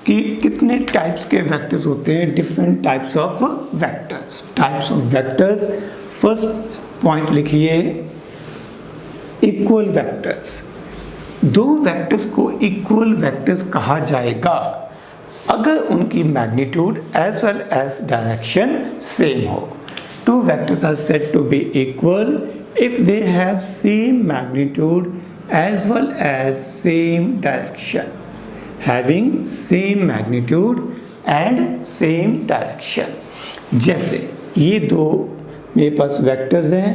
कि कितने टाइप्स के वेक्टर्स होते हैं, different types of vectors, types of vectors. First point लिखिए, इक्वल वेक्टर्स। दो वेक्टर्स को इक्वल वेक्टर्स कहा जाएगा अगर उनकी magnitude as well as direction same हो। two vectors are said to be equal if they have same magnitude as well as same direction. Having same magnitude and same direction. जैसे ये दो मेरे पास वेक्टर्स हैं,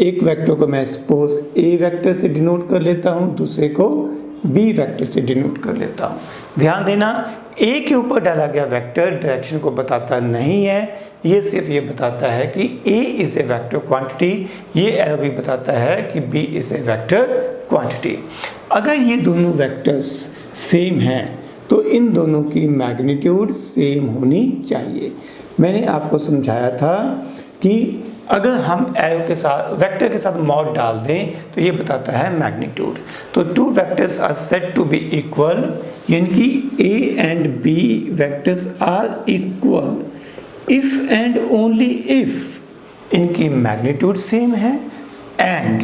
एक वेक्टर को मैं सपोज ए वेक्टर से डिनोट कर लेता हूँ, दूसरे को बी वेक्टर से डिनोट कर लेता हूँ। ध्यान देना, ए के ऊपर डाला गया वेक्टर डायरेक्शन को बताता नहीं है, ये सिर्फ ये बताता है कि A is a vector quantity, ये एरो भी बताता है कि B is a vector quantity. अगर ये दोनों वेक्टर्स सेम हैं तो इन दोनों की मैग्नीट्यूड सेम होनी चाहिए। मैंने आपको समझाया था कि अगर हम एरो के साथ वेक्टर के साथ मॉड डाल दें तो ये बताता है मैग्नीट्यूड। तो two vectors are said to be equal, यानी कि A and B vectors are equal if and only if इनकी मैग्नीट्यूड सेम है and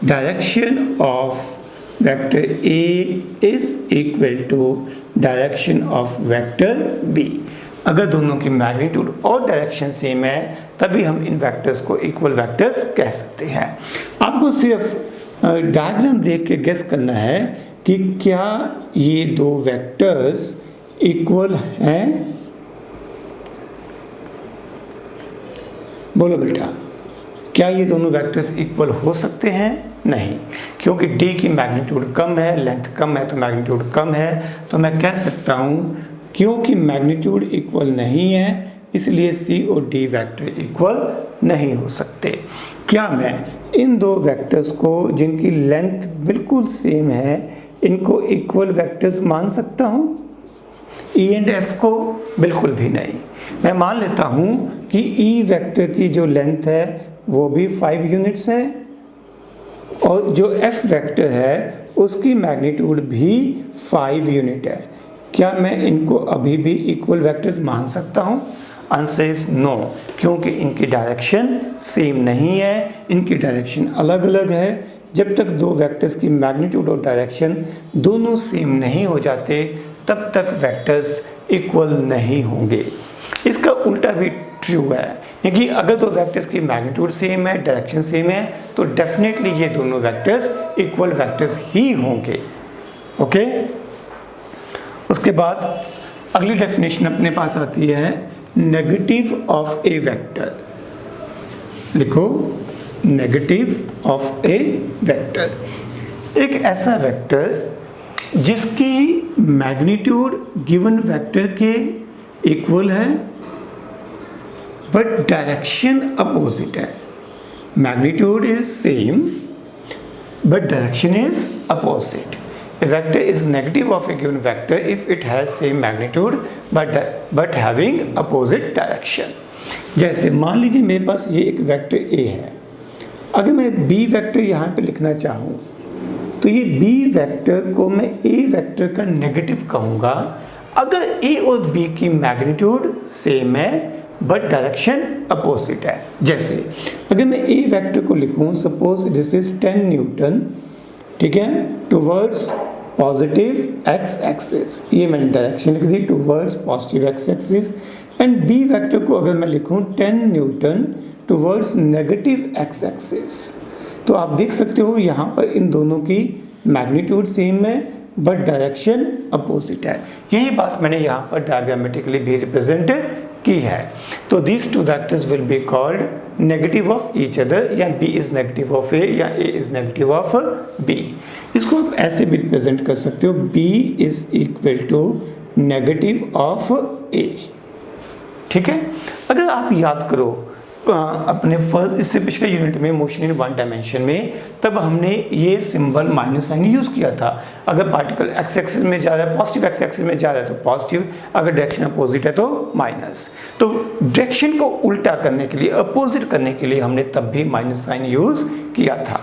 direction of vector A is equal to direction of vector B. अगर दोनों की मैग्नीट्यूड और डायरेक्शन सेम है तभी हम इन वेक्टर्स को इक्वल वेक्टर्स कह सकते हैं। आपको सिर्फ डायग्राम देख के गेस करना है कि क्या ये दो वेक्टर्स इक्वल हैं। बोलो बेटा, क्या ये दोनों वेक्टर्स इक्वल हो सकते हैं? नहीं, क्योंकि d की मैग्नीट्यूड कम है, लेंथ कम है तो मैग्नीट्यूड कम है। तो मैं कह सकता हूँ क्योंकि मैग्नीट्यूड इक्वल नहीं है इसलिए c और d वेक्टर इक्वल नहीं हो सकते। क्या मैं इन दो वेक्टर्स को जिनकी लेंथ बिल्कुल सेम है इनको इक्वल वेक्टर्स मान सकता हूँ? e एंड f को बिल्कुल भी नहीं। मैं मान लेता हूँ कि e वेक्टर की जो लेंथ है वो भी 5 यूनिट्स है और जो f वेक्टर है उसकी मैग्नीट्यूड भी 5 यूनिट है। क्या मैं इनको अभी भी इक्वल वेक्टर्स मान सकता हूँ? आंसर इज नो, क्योंकि इनकी डायरेक्शन सेम नहीं है, इनकी डायरेक्शन अलग अलग है। जब तक दो वेक्टर्स की मैग्नीट्यूड और डायरेक्शन दोनों सेम नहीं हो जाते तब तक वेक्टर्स इक्वल नहीं होंगे। इसका उल्टा भी ट्रू है, क्योंकि अगर दो वेक्टर्स की मैग्नीट्यूड सेम है, डायरेक्शन सेम है तो डेफिनेटली ये दोनों वेक्टर्स इक्वल वेक्टर्स ही होंगे। ओके, उसके बाद अगली डेफिनेशन अपने पास आती है नेगेटिव ऑफ ए वेक्टर। लिखो, नेगेटिव ऑफ ए वेक्टर। एक ऐसा वेक्टर जिसकी मैग्नीट्यूड गिवन वेक्टर के इक्वल है बट डायरेक्शन अपोजिट है। Magnitude is same but direction is opposite. A vector is negative of a given vector if it has same magnitude but having opposite direction। जैसे मान लीजिए मेरे पास ये एक वेक्टर A है, अगर मैं B वेक्टर यहाँ पे लिखना चाहूँ तो ये B वेक्टर को मैं A वेक्टर का नेगेटिव कहूँगा अगर A और B की मैग्नीट्यूड सेम है बट डायरेक्शन अपोजिट है। जैसे अगर मैं A वेक्टर को लिखूँ, सपोज दिस इज 10 न्यूटन, ठीक है, टूवर्ड्स पॉजिटिव एक्स एक्सिस, ये मैंने डायरेक्शन लिख दी towards positive X axis. And B vector को अगर मैं लिखूं 10 newton towards negative X axis, तो आप देख सकते हो यहाँ पर इन दोनों की मैग्नीट्यूड सेम है बट डायरेक्शन अपोजिट है। यही बात मैंने यहाँ पर डायग्रामेटिकली भी रिप्रेजेंट की है। तो these two vectors will be called negative of each other, या b is negative of a या a is negative of b। इसको आप ऐसे भी रिप्रेजेंट कर सकते हो, b is equal to negative of a। ठीक है, अगर आप याद करो अपने फर्स्ट इससे पिछले यूनिट में मोशन इन वन डायमेंशन में, तब हमने ये सिंबल माइनस साइन यूज़ किया था। अगर पार्टिकल एक्स एक्सिस में जा रहा है, पॉजिटिव एक्स एक्सिस में जा रहा है तो पॉजिटिव, अगर डायरेक्शन अपोजिट है तो माइनस। तो डायरेक्शन को उल्टा करने के लिए, अपोजिट करने के लिए हमने तब भी माइनस साइन यूज़ किया था।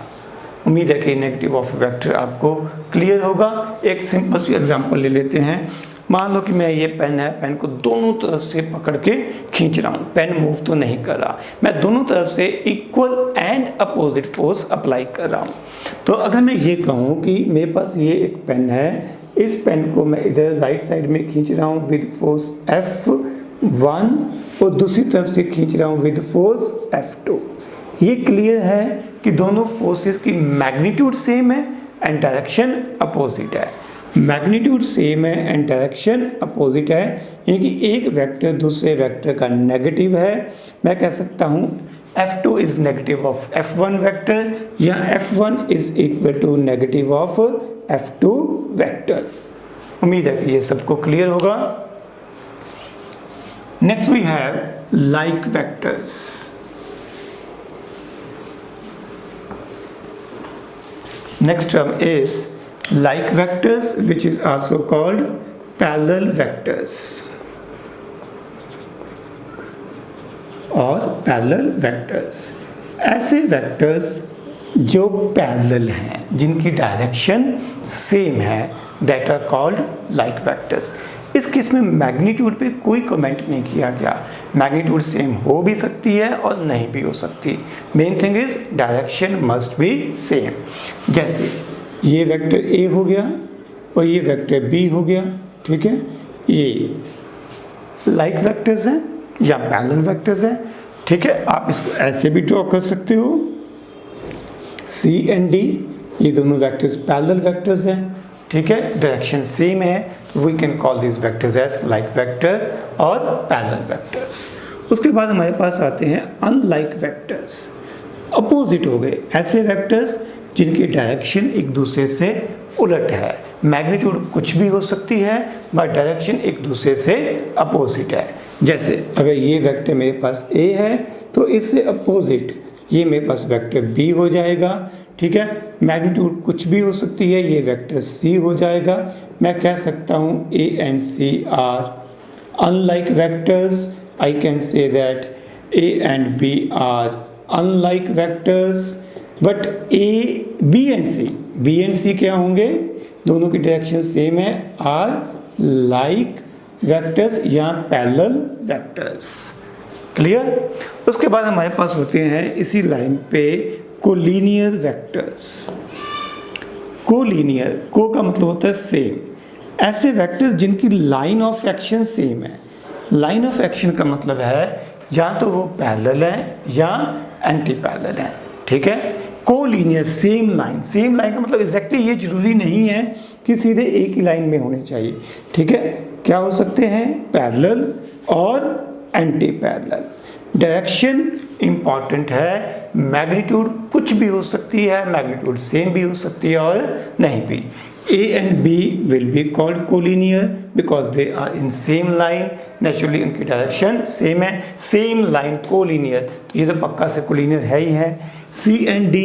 उम्मीद है कि नेगेटिव ऑफ वेक्टर आपको क्लियर होगा। एक सिंपल सी एग्जांपल ले लेते हैं। मान लो कि मैं ये पेन है, पेन को दोनों तरफ से पकड़ के खींच रहा हूँ, पेन मूव तो नहीं कर रहा, मैं दोनों तरफ से equal and opposite force apply कर रहा हूँ। तो अगर मैं ये कहूँ कि मेरे पास ये एक पेन है, इस पेन को मैं इधर राइट साइड में खींच रहा हूँ विद फोर्स F 1 और दूसरी तरफ से खींच रहा हूँ विद फोर्स F2। ये क्लियर है कि दोनों फोर्सेस की मैग्नीट्यूड सेम है एंड डायरेक्शन अपोजिट है। मैग्नीट्यूड सेम है एंड डायरेक्शन अपोजिट है, यानी कि एक वेक्टर दूसरे वेक्टर का नेगेटिव है। मैं कह सकता हूँ F2 is negative of F1 vector या F1 is equal to negative of F2 vector. उम्मीद है कि ये सबको क्लियर होगा। Next we have like vectors. Next term is like vectors, which is also called parallel vectors और parallel vectors। ऐसे vectors जो parallel हैं, जिनकी डायरेक्शन सेम है, that are called like vectors। इस केस में मैग्नीट्यूड पे कोई कमेंट नहीं किया गया। मैग्नीट्यूड सेम हो भी सकती है और नहीं भी हो सकती। Main thing is direction must be same. जैसे ये वेक्टर ए हो गया और ये वेक्टर बी हो गया, ठीक है। ये लाइक वेक्टर्स हैं या पैरेलल वेक्टर्स हैं, ठीक है। आप इसको ऐसे भी ड्रॉ कर सकते हो, सी एंड डी, ये दोनों वेक्टर्स पैरेलल वेक्टर्स हैं, ठीक है। डायरेक्शन सेम है, तो we can call this vectors as like vector और पैरेलल वेक्टर्स। उसके बाद हमारे पास आते हैं अनलाइक वेक्टर्स। अपोजिट हो गए ऐसे वेक्टर्स जिनकी डायरेक्शन एक दूसरे से उलट है। मैग्नीट्यूड कुछ भी हो सकती है बट डायरेक्शन एक दूसरे से अपोजिट है। जैसे अगर ये वेक्टर मेरे पास ए है तो इससे अपोजिट ये मेरे पास वेक्टर बी हो जाएगा, ठीक है। मैग्नीट्यूड कुछ भी हो सकती है, ये वेक्टर सी हो जाएगा। मैं कह सकता हूँ A and C are unlike vectors. I can say that A and B are unlike vectors. But A B and C क्या होंगे, दोनों की डायरेक्शन सेम है, आर लाइक वेक्टर्स या पैरेलल वेक्टर्स। क्लियर। उसके बाद हमारे पास होते हैं इसी लाइन पे कोलिनियर वेक्टर्स। कोलिनियर, को का मतलब होता है सेम। ऐसे वेक्टर्स जिनकी लाइन ऑफ एक्शन सेम है। लाइन ऑफ एक्शन का मतलब है या तो वो पैरेलल है या एंटी पैरेलल है, ठीक है। कोलिनियर सेम लाइन का मतलब एग्जैक्टली ये जरूरी नहीं है कि सीधे एक ही लाइन में होने चाहिए, ठीक है। क्या हो सकते हैं, पैरेलल और एंटी पैरेलल। डायरेक्शन इंपॉर्टेंट है, मैग्नीट्यूड कुछ भी हो सकती है, मैग्नीट्यूड सेम भी हो सकती है और नहीं भी। A and B will be called collinear because they are in same line। Naturally उनकी डायरेक्शन सेम है, सेम लाइन कोलिनियर, तो ये तो पक्का से कोलिनियर है ही है। C and D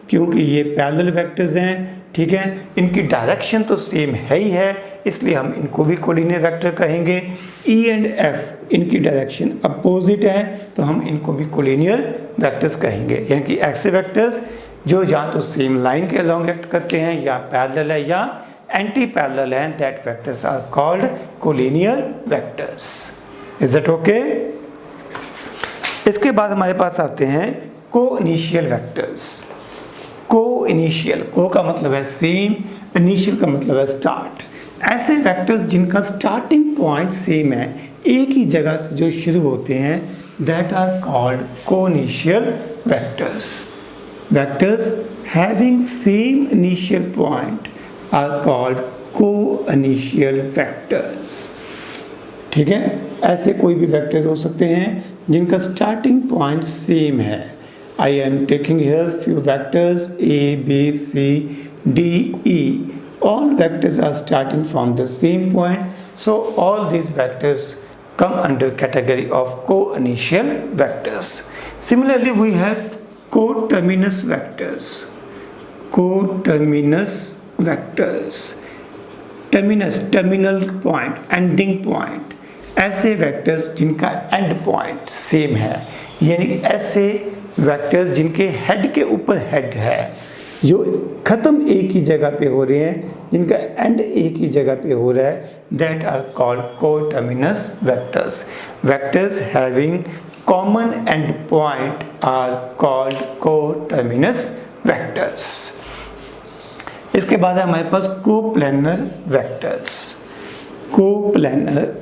क्योंकि ये पैरेलल वेक्टर्स हैं, ठीक है, इनकी डायरेक्शन तो सेम है ही है, इसलिए हम इनको भी कोलिनियर वेक्टर कहेंगे। E and F इनकी डायरेक्शन अपोजिट है, तो हम इनको भी कोलिनियर वेक्टर्स कहेंगे। यानी कि ऐसे वेक्टर्स जो या तो सेम लाइन के अलॉन्ग एक्ट करते हैं या पैरेलल है या एंटी पैरेलल है, that vectors are called collinear vectors. Is it okay. इसके बाद हमारे पास आते हैं को इनिशियल वेक्टर्स। को इनिशियल, को का मतलब है सेम, इनिशियल का मतलब है स्टार्ट। ऐसे वेक्टर्स जिनका स्टार्टिंग पॉइंट सेम है, एक ही जगह से जो शुरू होते हैं, दैट आर कॉल्ड को initial vectors. Vectors having same initial point are called co-initial vectors। ठीक है, ऐसे कोई भी वेक्टर्स हो सकते हैं जिनका स्टार्टिंग पॉइंट सेम है। I am taking here few vectors A, B, C, D, E. All vectors are starting from the same point, so all these vectors come under category of co-initial vectors। Similarly, we have coterminous vectors। coterminous vectors, terminus terminal point, ending point। ऐसे वेक्टर्स जिनका एंड पॉइंट सेम है, यानी कि ऐसे वेक्टर्स जिनके हेड के ऊपर हेड है, जो ख़त्म एक ही जगह पे हो रहे हैं, जिनका एंड एक ही जगह पे हो रहा है, that are called coterminous vectors. Vectors having common end point are called coterminous vectors. इसके बाद है हमारे पास कोप्लेनर वेक्टर्स। कोप्लेनर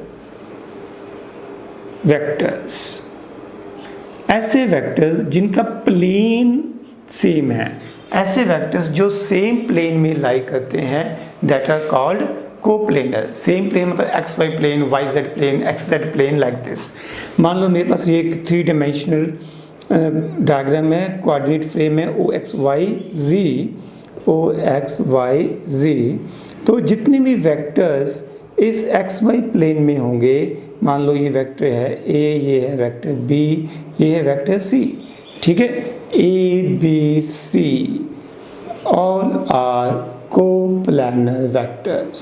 वेक्टर्स, ऐसे वेक्टर्स जिनका प्लेन सेम है, ऐसे वेक्टर्स जो सेम प्लेन में लाई करते हैं, that are called coplanar. Same plane मतलब X Y plane, Y Z plane, X Z plane, like this. मान लो मेरे पास ये एक 3 डायमेंशनल डायग्राम है, कोऑर्डिनेट फ्रेम है ओ एक्स वाई जी। तो जितने भी वेक्टर्स इस एक्स वाई प्लेन में होंगे, मान लो ये वेक्टर है ए, ये है वेक्टर बी, ये है वेक्टर सी, ठीक है, A B C all are coplanar vectors.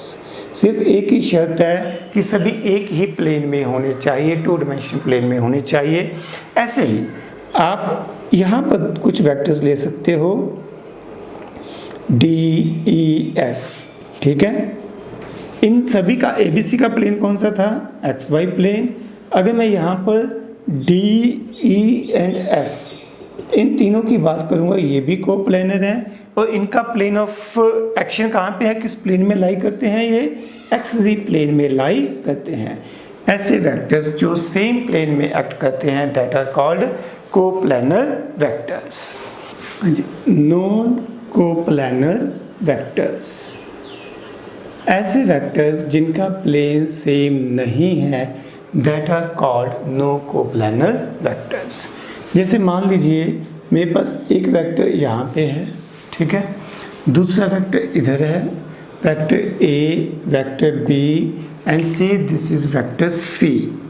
सिर्फ एक ही शर्त है कि सभी एक ही प्लेन में होने चाहिए, 2 डायमेंशन प्लेन में होने चाहिए। ऐसे ही आप यहाँ पर कुछ वेक्टर्स ले सकते हो डी ई एफ, ठीक है। इन सभी का ABC का प्लेन कौन सा था? XY plane. अगर मैं यहाँ पर D, E एंड F इन तीनों की बात करूँगा, ये भी कोप्लेनर है और इनका प्लेन ऑफ एक्शन कहाँ पे है, किस प्लेन में लाई करते हैं? ये XZ प्लेन में लाई करते हैं। ऐसे वेक्टर्स जो सेम प्लेन में एक्ट करते हैं, that are called coplanar vectors. Non coplanar vectors, ऐसे वेक्टर्स जिनका प्लेन सेम नहीं है, that are called no coplanar vectors. जैसे मान लीजिए मेरे पास एक वेक्टर यहाँ पे है, ठीक है, दूसरा वेक्टर इधर है, vector A, vector B and C, this is vector C,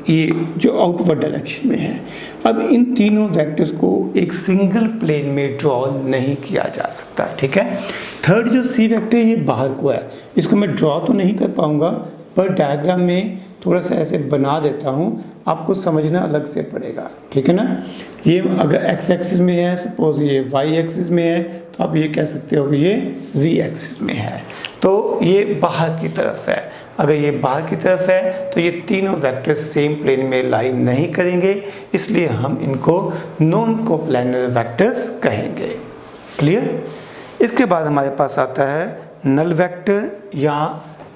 ये जो आउटवर्ड डायरेक्शन में है। अब इन तीनों वेक्टर्स को एक सिंगल प्लेन में ड्रॉ नहीं किया जा सकता, ठीक है। थर्ड जो सी वेक्टर ये बाहर को है, इसको मैं ड्रॉ तो नहीं कर पाऊंगा, पर डायग्राम में थोड़ा सा ऐसे बना देता हूँ, आपको समझना अलग से पड़ेगा, ठीक है ना। ये अगर एक्स एक्सिस में है, सपोज ये वाई एक्सिस में है, तो आप ये कह सकते हो कि ये जी एक्सिस में है, तो ये बाहर की तरफ है। अगर ये बाहर की तरफ है तो ये तीनों वेक्टर्स सेम प्लेन में लाई नहीं करेंगे, इसलिए हम इनको नॉन कोप्लेनर वेक्टर्स कहेंगे। क्लियर? इसके बाद हमारे पास आता है नल वेक्टर या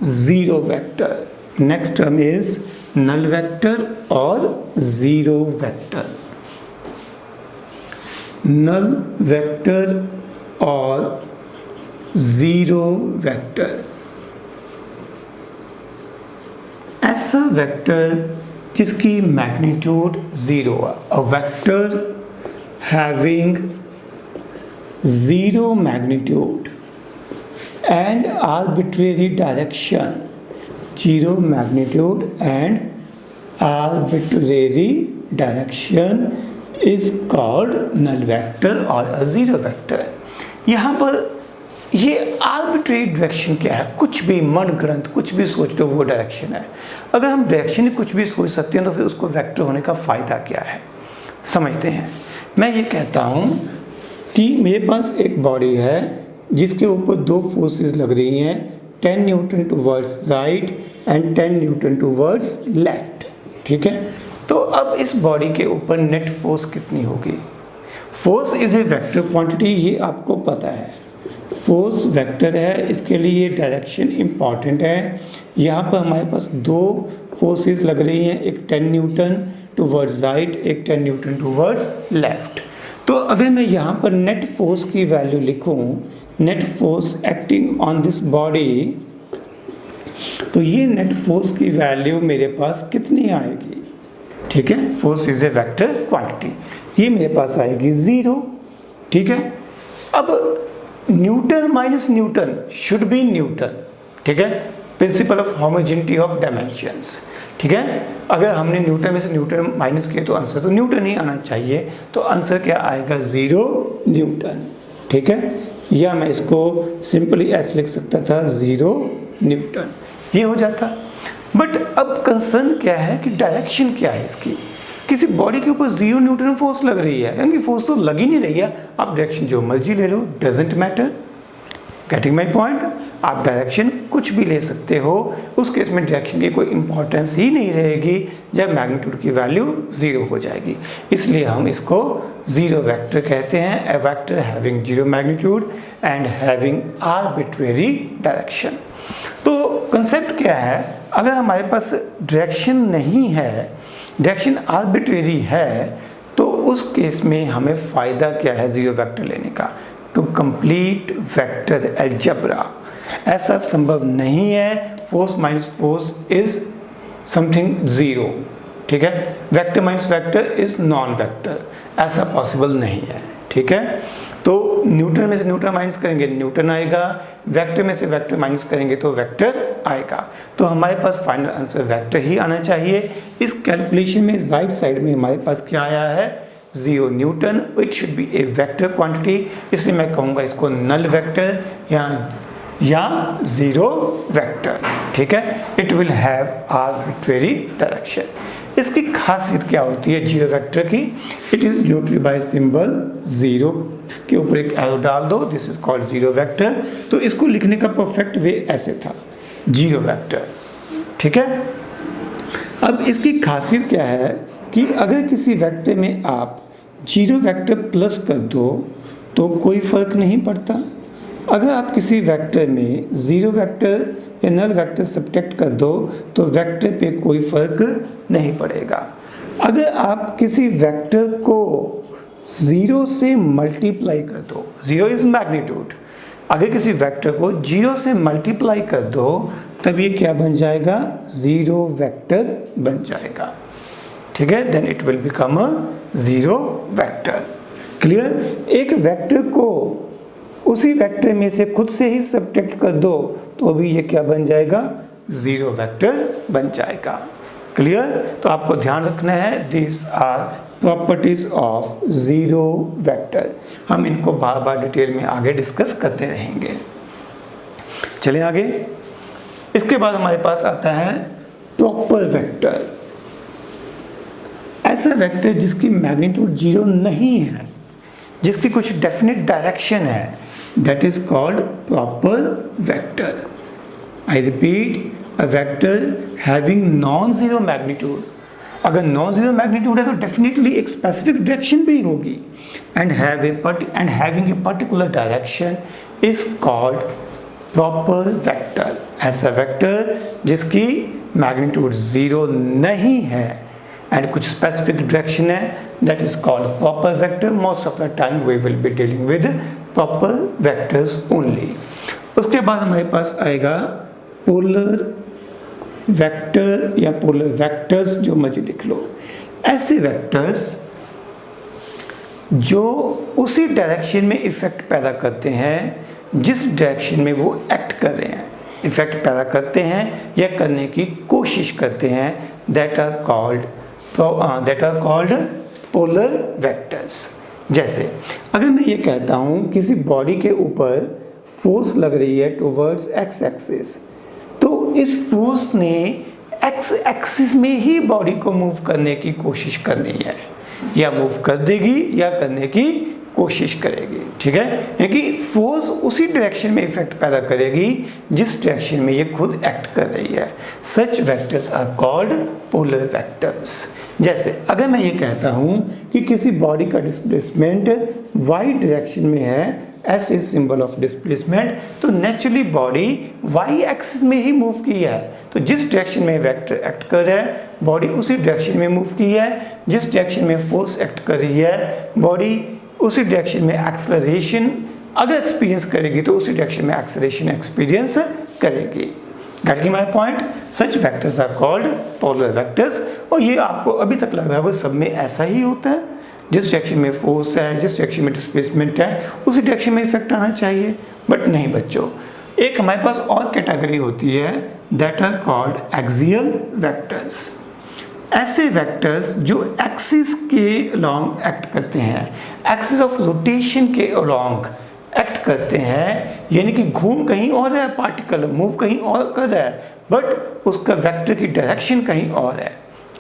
zero vector. Next term is null vector और ज़ीरो वेक्टर। नल वेक्टर और ज़ीरो वेक्टर, ऐसा वेक्टर जिसकी मैग्नीट्यूड 0 है, a vector having 0 magnitude and arbitrary direction, 0 magnitude and arbitrary direction is called null vector और अ ज़ीरो वेक्टर। यहाँ पर ये आर्बिट्रेरी डायरेक्शन क्या है? कुछ भी मनगढ़ंत कुछ भी सोच लो वो डायरेक्शन है। अगर हम डायरेक्शन ही कुछ भी सोच सकते हैं तो फिर उसको वेक्टर होने का फ़ायदा क्या है? समझते हैं। मैं ये कहता हूँ कि मेरे पास एक बॉडी है जिसके ऊपर 2 फोर्सेस लग रही हैं, 10 newton towards right and 10 newton towards left, ठीक है। तो अब इस बॉडी के ऊपर नेट फोर्स कितनी होगी? Force is a vector quantity, ये आपको पता है। फोर्स वेक्टर है, इसके लिए डायरेक्शन इम्पॉर्टेंट है। यहाँ पर हमारे पास 2 फोर्सेस लग रही हैं, एक 10 न्यूटन टूवर्ड्स राइट, एक 10 न्यूटन टूवर्ड्स लेफ्ट। तो अगर मैं यहाँ पर नेट फोर्स की वैल्यू लिखूँ, net force acting on this body, तो ये नेट फोर्स की वैल्यू मेरे पास कितनी आएगी? ठीक है, force is a vector quantity, ये मेरे पास आएगी 0, ठीक है। अब Newton minus Newton should be Newton, ठीक है, principle of homogeneity of dimensions, ठीक है। अगर हमने न्यूटन में से न्यूटन माइनस किए तो आंसर तो न्यूटन ही आना चाहिए, तो आंसर क्या आएगा? 0 न्यूटन, ठीक है। या मैं इसको सिंपली ऐसे लिख सकता था 0 न्यूटन, ये हो जाता। बट अब कंसर्न क्या है कि डायरेक्शन क्या है इसकी? किसी बॉडी के ऊपर 0 न्यूटन फोर्स लग रही है, यानी फोर्स तो लग ही नहीं रही है, आप डायरेक्शन जो मर्जी ले लो, doesn't matter. Getting my point? आप डायरेक्शन कुछ भी ले सकते हो, उस केस में डायरेक्शन की कोई इंपॉर्टेंस ही नहीं रहेगी जब मैग्नीट्यूड की वैल्यू 0 हो जाएगी। इसलिए हम इसको ज़ीरो वेक्टर कहते हैं, a vector having 0 magnitude and having arbitrary direction. तो कंसेप्ट क्या है? अगर हमारे पास डायरेक्शन नहीं है डायरेक्शन आर्बिट्रेरी है तो उस केस में हमें फ़ायदा क्या है जीरो वेक्टर लेने का? To complete vector algebra. ऐसा संभव नहीं है, force minus force is something zero, ठीक है। Vector minus vector is non vector, ऐसा पॉसिबल नहीं है, ठीक है। तो न्यूटन में से न्यूटन माइनस करेंगे न्यूटन आएगा, वेक्टर में से वेक्टर माइनस करेंगे तो वेक्टर आएगा। तो हमारे पास फाइनल आंसर वेक्टर ही आना चाहिए। इस कैलकुलेशन में राइट साइड में हमारे पास क्या आया है? 0 Newton. It should be A vector quantity, इसलिए मैं कहूँगा इसको नल वेक्टर या जीरो वेक्टर, ठीक है। It will have arbitrary direction. इसकी खासियत क्या होती है जीरो वेक्टर की? It is denoted by symbol zero के ऊपर एक एरो डाल दो, this is called zero vector. तो इसको लिखने का परफेक्ट वे ऐसे था, जीरो वेक्टर, ठीक है। अब इसकी खासियत क्या है कि अगर किसी वेक्टर में आप जीरो वेक्टर प्लस कर दो तो कोई फर्क नहीं पड़ता। अगर आप किसी वेक्टर में जीरो वेक्टर या नल वेक्टर सब्ट्रैक्ट कर दो तो वेक्टर पे कोई फर्क नहीं पड़ेगा। अगर आप किसी वेक्टर को जीरो से मल्टीप्लाई कर दो, जीरो इज मैग्नीट्यूड, अगर किसी वेक्टर को जीरो से मल्टीप्लाई कर दो तब ये क्या बन जाएगा? जीरो वेक्टर बन जाएगा, ठीक है। Then it will become a zero vector. Clear? एक वेक्टर को उसी वेक्टर में से खुद से ही सब्ट्रैक्ट कर दो तो भी ये क्या बन जाएगा? जीरो वेक्टर बन जाएगा। क्लियर? तो आपको ध्यान रखना है, this are properties of zero vector. हम इनको बार बार डिटेल में आगे डिस्कस करते रहेंगे। चलें आगे। इसके बाद हमारे पास आता है प्रॉपर वेक्टर। ऐसा वेक्टर जिसकी मैग्नीट्यूड जीरो नहीं है, जिसकी कुछ डेफिनेट डायरेक्शन है, that is called proper vector. I repeat, a vector having non-zero magnitude. अगर non-zero magnitude है तो definitely एक specific direction भी होगी, and having a particular direction is called proper vector. ऐसा वेक्टर जिसकी मैग्नीट्यूड जीरो नहीं है and कुछ specific direction है, that is called proper vector. Most of the time we will be dealing with proper vectors only. उसके बाद हमारे पास आएगा पोलर वेक्टर या पोलर वेक्टर्स, जो मर्जी लिख लो। ऐसे वेक्टर्स जो उसी डायरेक्शन में इफेक्ट पैदा करते हैं जिस डायरेक्शन में वो एक्ट कर रहे हैं, इफेक्ट पैदा करते हैं या करने की कोशिश करते हैं, that are called polar vectors. जैसे अगर मैं ये कहता हूँ किसी बॉडी के ऊपर फोर्स लग रही है टुवर्ड्स एक्स एक्सिस, तो इस फोर्स ने एक्स एक्सिस में ही बॉडी को मूव करने की कोशिश करनी है, या मूव कर देगी या करने की कोशिश करेगी, ठीक है। क्योंकि फोर्स उसी डायरेक्शन में इफेक्ट पैदा करेगी जिस डायरेक्शन में ये खुद एक्ट कर रही है। Such vectors are called polar vectors. जैसे अगर मैं ये कहता हूँ कि किसी बॉडी का डिस्प्लेसमेंट वाई डायरेक्शन में है, S is symbol of displacement, तो नेचुरली बॉडी वाई एक्सिस में ही मूव की है। तो जिस डायरेक्शन में वेक्टर एक्ट कर रहा है बॉडी उसी डायरेक्शन में मूव की है, जिस डायरेक्शन में फोर्स एक्ट कर रही है बॉडी उसी डायरेक्शन में एक्सेलरेशन अगर एक्सपीरियंस करेगी तो उसी डायरेक्शन में एक्सेलरेशन एक्सपीरियंस करेगी। Getting my point? Such vectors are called polar vectors. और ये आपको अभी तक लग रहा है सब में ऐसा ही होता है, जिस डायरेक्शन में फोर्स है, जिस डायरेक्शन में डिस्प्लेसमेंट है उसी डायरेक्शन में इफेक्ट आना चाहिए, बट नहीं बच्चों। एक हमारे पास और कैटेगरी होती है, that are called axial vectors. ऐसे वेक्टर्स जो एक्सिस के अलोंग एक्ट करते हैं, एक्सिस ऑफ रोटेशन के अलोंग एक्ट करते हैं, यानी कि घूम कहीं और रहा है, पार्टिकल मूव कहीं और कर रहा है, बट उसका वेक्टर की डायरेक्शन कहीं और है।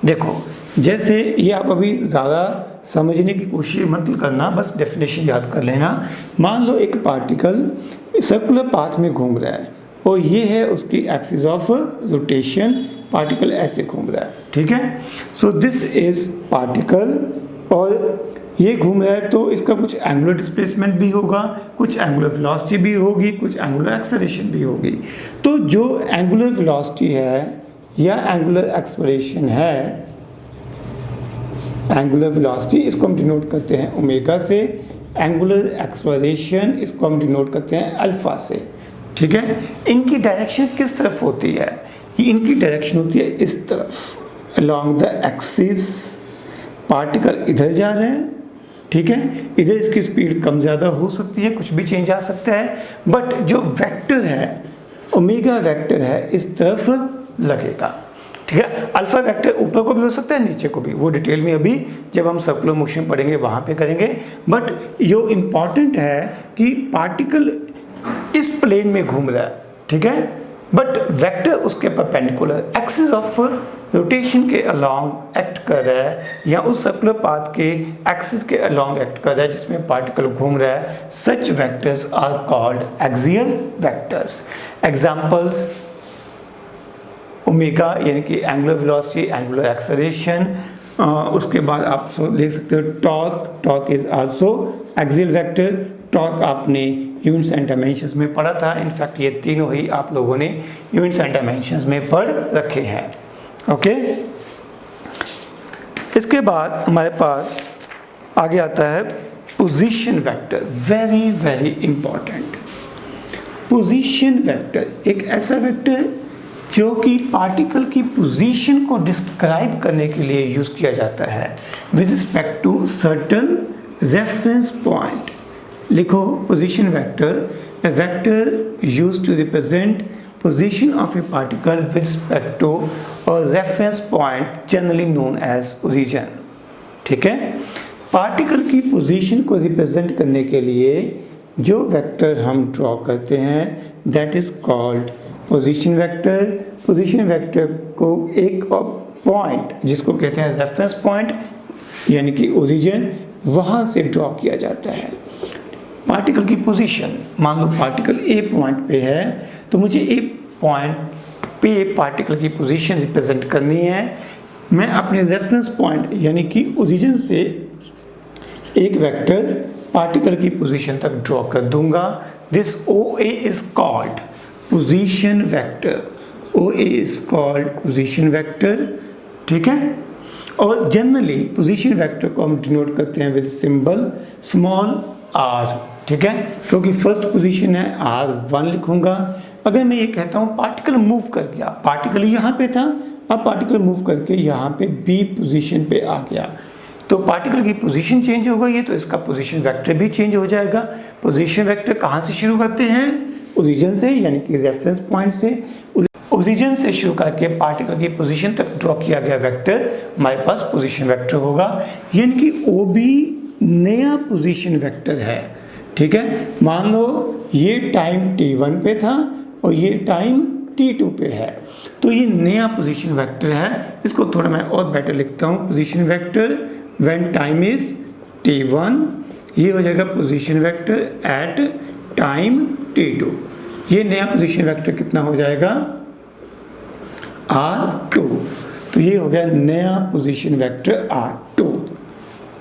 देखो जैसे ये आप अभी ज़्यादा समझने की कोशिश मत करना, बस डेफिनेशन याद कर लेना। मान लो एक पार्टिकल सर्कुलर पाथ में घूम रहा है और ये है उसकी एक्सिस ऑफ रोटेशन, पार्टिकल ऐसे घूम रहा है, ठीक है। सो दिस इज पार्टिकल और ये घूम रहा है तो इसका कुछ एंगुलर डिस्प्लेसमेंट भी होगा, कुछ एंगुलर वेलोसिटी भी होगी, कुछ एंगुलर एक्सेलरेशन भी होगी। तो जो एंगुलर वेलोसिटी है या एंगुलर एक्सेलरेशन है एंगुलर वेलोसिटी इसको हम डिनोट करते हैं ओमेगा से, एंगुलर एक्सेलरेशन इसको हम डिनोट करते हैं अल्फा से। ठीक है, इनकी डायरेक्शन किस तरफ होती है? इनकी डायरेक्शन होती है इस तरफ, अलोंग द एक्सिस। पार्टिकल इधर जा रहे हैं, ठीक है, इधर इसकी स्पीड कम ज़्यादा हो सकती है, कुछ भी चेंज आ सकता है, बट जो वेक्टर है, ओमेगा वेक्टर है, इस तरफ लगेगा। ठीक है, अल्फा वेक्टर ऊपर को भी हो सकता है, नीचे को भी, वो डिटेल में अभी जब हम सर्कुलर मोशन पढ़ेंगे वहाँ पे करेंगे। बट जो इम्पॉर्टेंट है कि पार्टिकल इस प्लेन में घूम रहा है, ठीक है, बट वेक्टर उसके परपेंडिकुलर एक्सिस ऑफ रोटेशन के अलोंग एक्ट कर रहा है, या उस सर्कुलर पाथ के एक्सिस के अलोंग एक्ट कर रहा है जिसमें पार्टिकल घूम रहा है। Such vectors are called axial vectors. Examples, omega यानी कि एंगुलर वेलोसिटी, एंगुलर एक्सेलरेशन, उसके बाद आप लिख सकते हो torque, torque is also axial vector. Torque आपने यूनिट्स एंड डायमेंशंस में पढ़ा था, इनफैक्ट ये तीनों ही आप लोगों ने यूनिट्स एंड डायमेंशंस में पढ़ रखे हैं। ओके, इसके बाद हमारे पास आगे आता है position vector, very very important. Position vector एक ऐसा वेक्टर जो कि पार्टिकल की पोजीशन को डिस्क्राइब करने के लिए यूज किया जाता है with respect to certain reference point. लिखो position vector, a vector used to represent position of a particle with respect to a reference point generally known as origin। ठीक है, पार्टिकल की पोजीशन को रिप्रेजेंट करने के लिए जो वेक्टर हम ड्रॉ करते हैं that is called position vector. Position vector को एक पॉइंट जिसको कहते हैं रेफरेंस पॉइंट यानी कि ओरिजिन, वहाँ से ड्रॉ किया जाता है। पार्टिकल की पोजीशन, मान लो पार्टिकल ए पॉइंट पे है, तो मुझे ए पॉइंट पे पार्टिकल की पोजीशन रिप्रेजेंट करनी है। मैं अपने रेफरेंस पॉइंट यानी कि ओरिजिन से एक वेक्टर पार्टिकल की पोजीशन तक ड्रॉ कर दूंगा। This O A is called position vector. O A is called position vector. ठीक है, और जनरली पोजीशन वेक्टर को हम डिनोट करते हैं विद सिंबल स्मॉल आर। ठीक है, क्योंकि फर्स्ट पोजीशन है R1 लिखूंगा। अगर मैं ये कहता हूँ पार्टिकल मूव कर गया, पार्टिकल यहाँ पे था, अब पार्टिकल मूव करके यहाँ पे B पोजीशन पे आ गया, तो पार्टिकल की पोजीशन चेंज हो गई है, तो इसका पोजीशन वेक्टर भी चेंज हो जाएगा। पोजीशन वेक्टर कहाँ से शुरू करते हैं? ओरिजिन से, यानी कि रेफरेंस पॉइंट से। ओरिजिन से शुरू करके पार्टिकल की पोजीशन तक ड्रॉ किया गया वेक्टर हमारे पास पोजीशन वेक्टर होगा, यानी कि OB नया पोजीशन वेक्टर है। ठीक है, मान लो ये टाइम t1 पे था और ये टाइम t2 पे है, तो ये नया पोजीशन वेक्टर है। इसको थोड़ा मैं और बेटर लिखता हूँ, position vector when time is t1, ये हो जाएगा position vector at time t2। ये नया पोजीशन वेक्टर कितना हो जाएगा? R2। तो ये हो गया नया पोजीशन वेक्टर R2।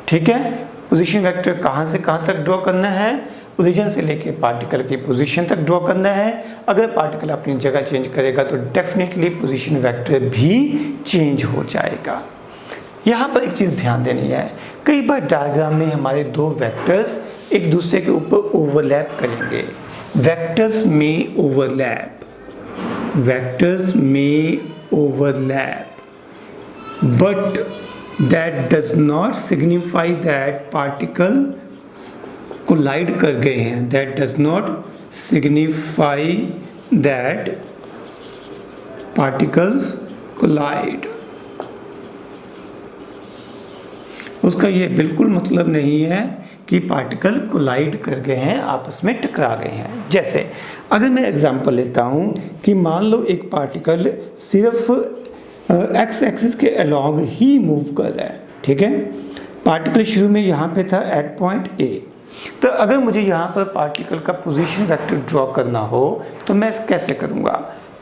ठीक है, पोजीशन वेक्टर कहाँ से कहाँ तक ड्रॉ करना है? ओरिजिन से लेके पार्टिकल की पोजीशन तक ड्रॉ करना है। अगर पार्टिकल अपनी जगह चेंज करेगा तो डेफिनेटली पोजीशन वेक्टर भी चेंज हो जाएगा। यहाँ पर एक चीज़ ध्यान देनी है, कई बार डायग्राम में हमारे दो वेक्टर्स एक दूसरे के ऊपर ओवरलैप करेंगे। वेक्टर्स में ओवरलैप, वेक्टर्स में overlap, but that does not signify that particle collide कर गए हैं। that does not signify that particles collide। उसका ये बिल्कुल मतलब नहीं है कि पार्टिकल कोलाइड कर गए हैं, आपस में टकरा गए हैं। जैसे अगर मैं एग्जांपल लेता हूँ कि मान लो एक पार्टिकल सिर्फ एक्स एक्सिस के अलॉन्ग ही मूव कर रहा है। ठीक है, पार्टिकल शुरू में यहाँ पे था एट पॉइंट ए, तो अगर मुझे यहाँ पर पार्टिकल का पोजीशन वेक्टर ड्रॉ करना हो तो मैं कैसे करूँगा?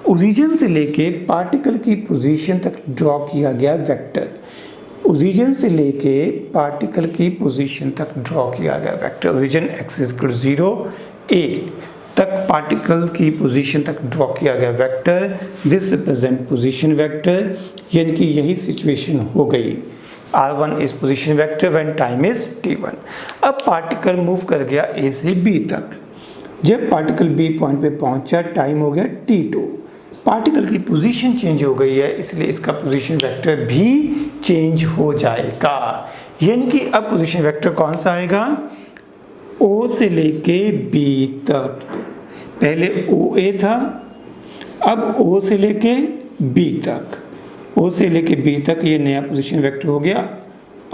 ओरिजिन से लेके पार्टिकल की पोजीशन तक ड्रॉ किया गया वेक्टर, ओरिजिन से लेके पार्टिकल की पोजीशन तक ड्रॉ किया गया वेक्टर, ओरिजिन एक्सिस 0 a तक पार्टिकल की पोजीशन तक ड्रॉ किया गया vector, this represent position vector. यानी कि यही सिचुएशन हो गई r1 is position vector when time is t1। अब पार्टिकल मूव कर गया a से b तक। जब पार्टिकल b पॉइंट पे पहुंचा, टाइम हो गया t2, पार्टिकल की पोजीशन चेंज हो गई है, इसलिए इसका पोजीशन वेक्टर भी चेंज हो जाएगा। यानी कि अब पोजीशन वेक्टर कौन सा आएगा, o से लेके b तक। पहले OA था, अब O से लेके B तक, O से लेके B तक ये नया पोजीशन वेक्टर हो गया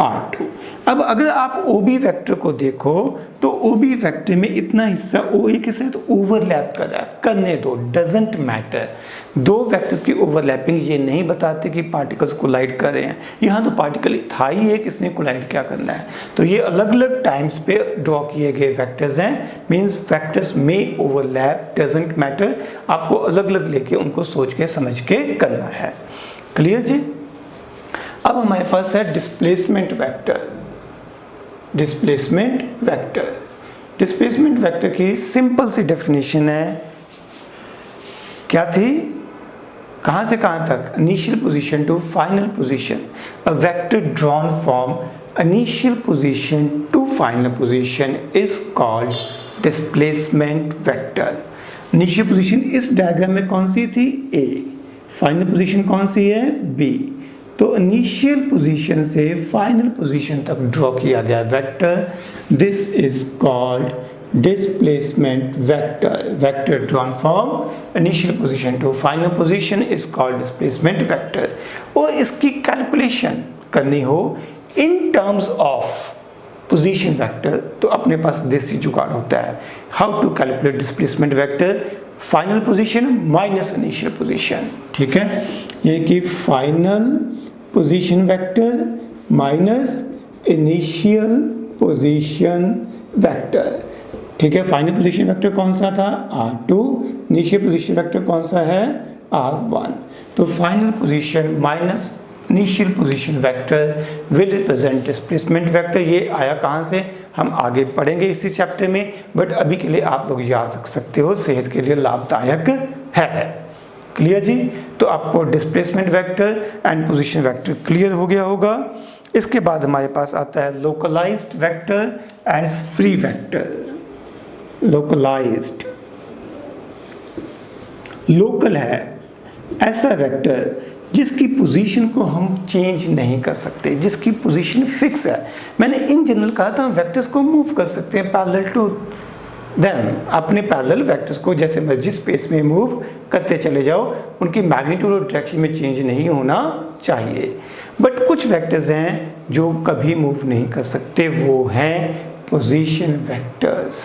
R2। अब अगर आप OB वेक्टर को देखो तो OB वेक्टर में इतना हिस्सा OA के साथ ओवरलैप कर रहा है, करने दो, डजेंट मैटर। दो वेक्टर्स की ओवरलैपिंग ये नहीं बताते कि पार्टिकल्स कोलाइड कर रहे हैं। यहाँ तो पार्टिकल था ही है, किसने कोलाइड क्या करना है। तो ये अलग अलग टाइम्स पे ड्रॉ किए गए वेक्टर्स हैं, मीन्स वेक्टर्स में ओवरलैप, डजेंट मैटर। आपको अलग अलग लेके उनको सोच के समझ के करना है। क्लियर जी। अब हमारे पास है displacement vector. Displacement vector, displacement vector की सिंपल सी डेफिनेशन है, क्या थी, कहाँ से कहाँ तक, initial position to final position. A vector drawn from initial position to final position is called displacement vector. Initial position इस डायग्राम में कौन सी थी, A, फाइनल पोजीशन कौन सी है, B। तो इनिशियल पोजीशन से फाइनल पोजीशन तक ड्रॉ किया गया vector, this is called displacement vector. Vector drawn from initial position to final position is called displacement vector. और इसकी कैलकुलेशन करनी हो in terms of position vector तो अपने पास देसी जुगाड़ होता है। How to calculate displacement vector, final position minus initial position. ठीक है, ये कि final position vector minus initial position vector. ठीक है, फाइनल पोजीशन वेक्टर कौन सा था, R2, इनिशियल पोजीशन वेक्टर कौन सा है, R1। तो final position minus initial position vector will represent displacement vector. ये आया कहाँ से, हम आगे पढ़ेंगे इसी चैप्टर में, बट अभी के लिए आप लोग याद रख सकते हो, सेहत के लिए लाभदायक है। क्लियर जी। तो आपको displacement vector and position vector clear हो गया होगा। इसके बाद हमारे पास आता है localised vector and free vector. Localised, local है ऐसा वेक्टर जिसकी पोजीशन को हम चेंज नहीं कर सकते, जिसकी पोजीशन फिक्स है। मैंने इन जनरल कहा था हम वेक्टर्स को मूव कर सकते हैं पैरेलल टू देम, अपने पैरेलल वेक्टर्स को जैसे मर्जी स्पेस में मूव करते चले जाओ, उनकी मैग्नीट्यूड और डायरेक्शन में चेंज नहीं होना चाहिए। बट कुछ वेक्टर्स हैं जो कभी मूव नहीं कर सकते, वो हैं पोजीशन वेक्टर्स।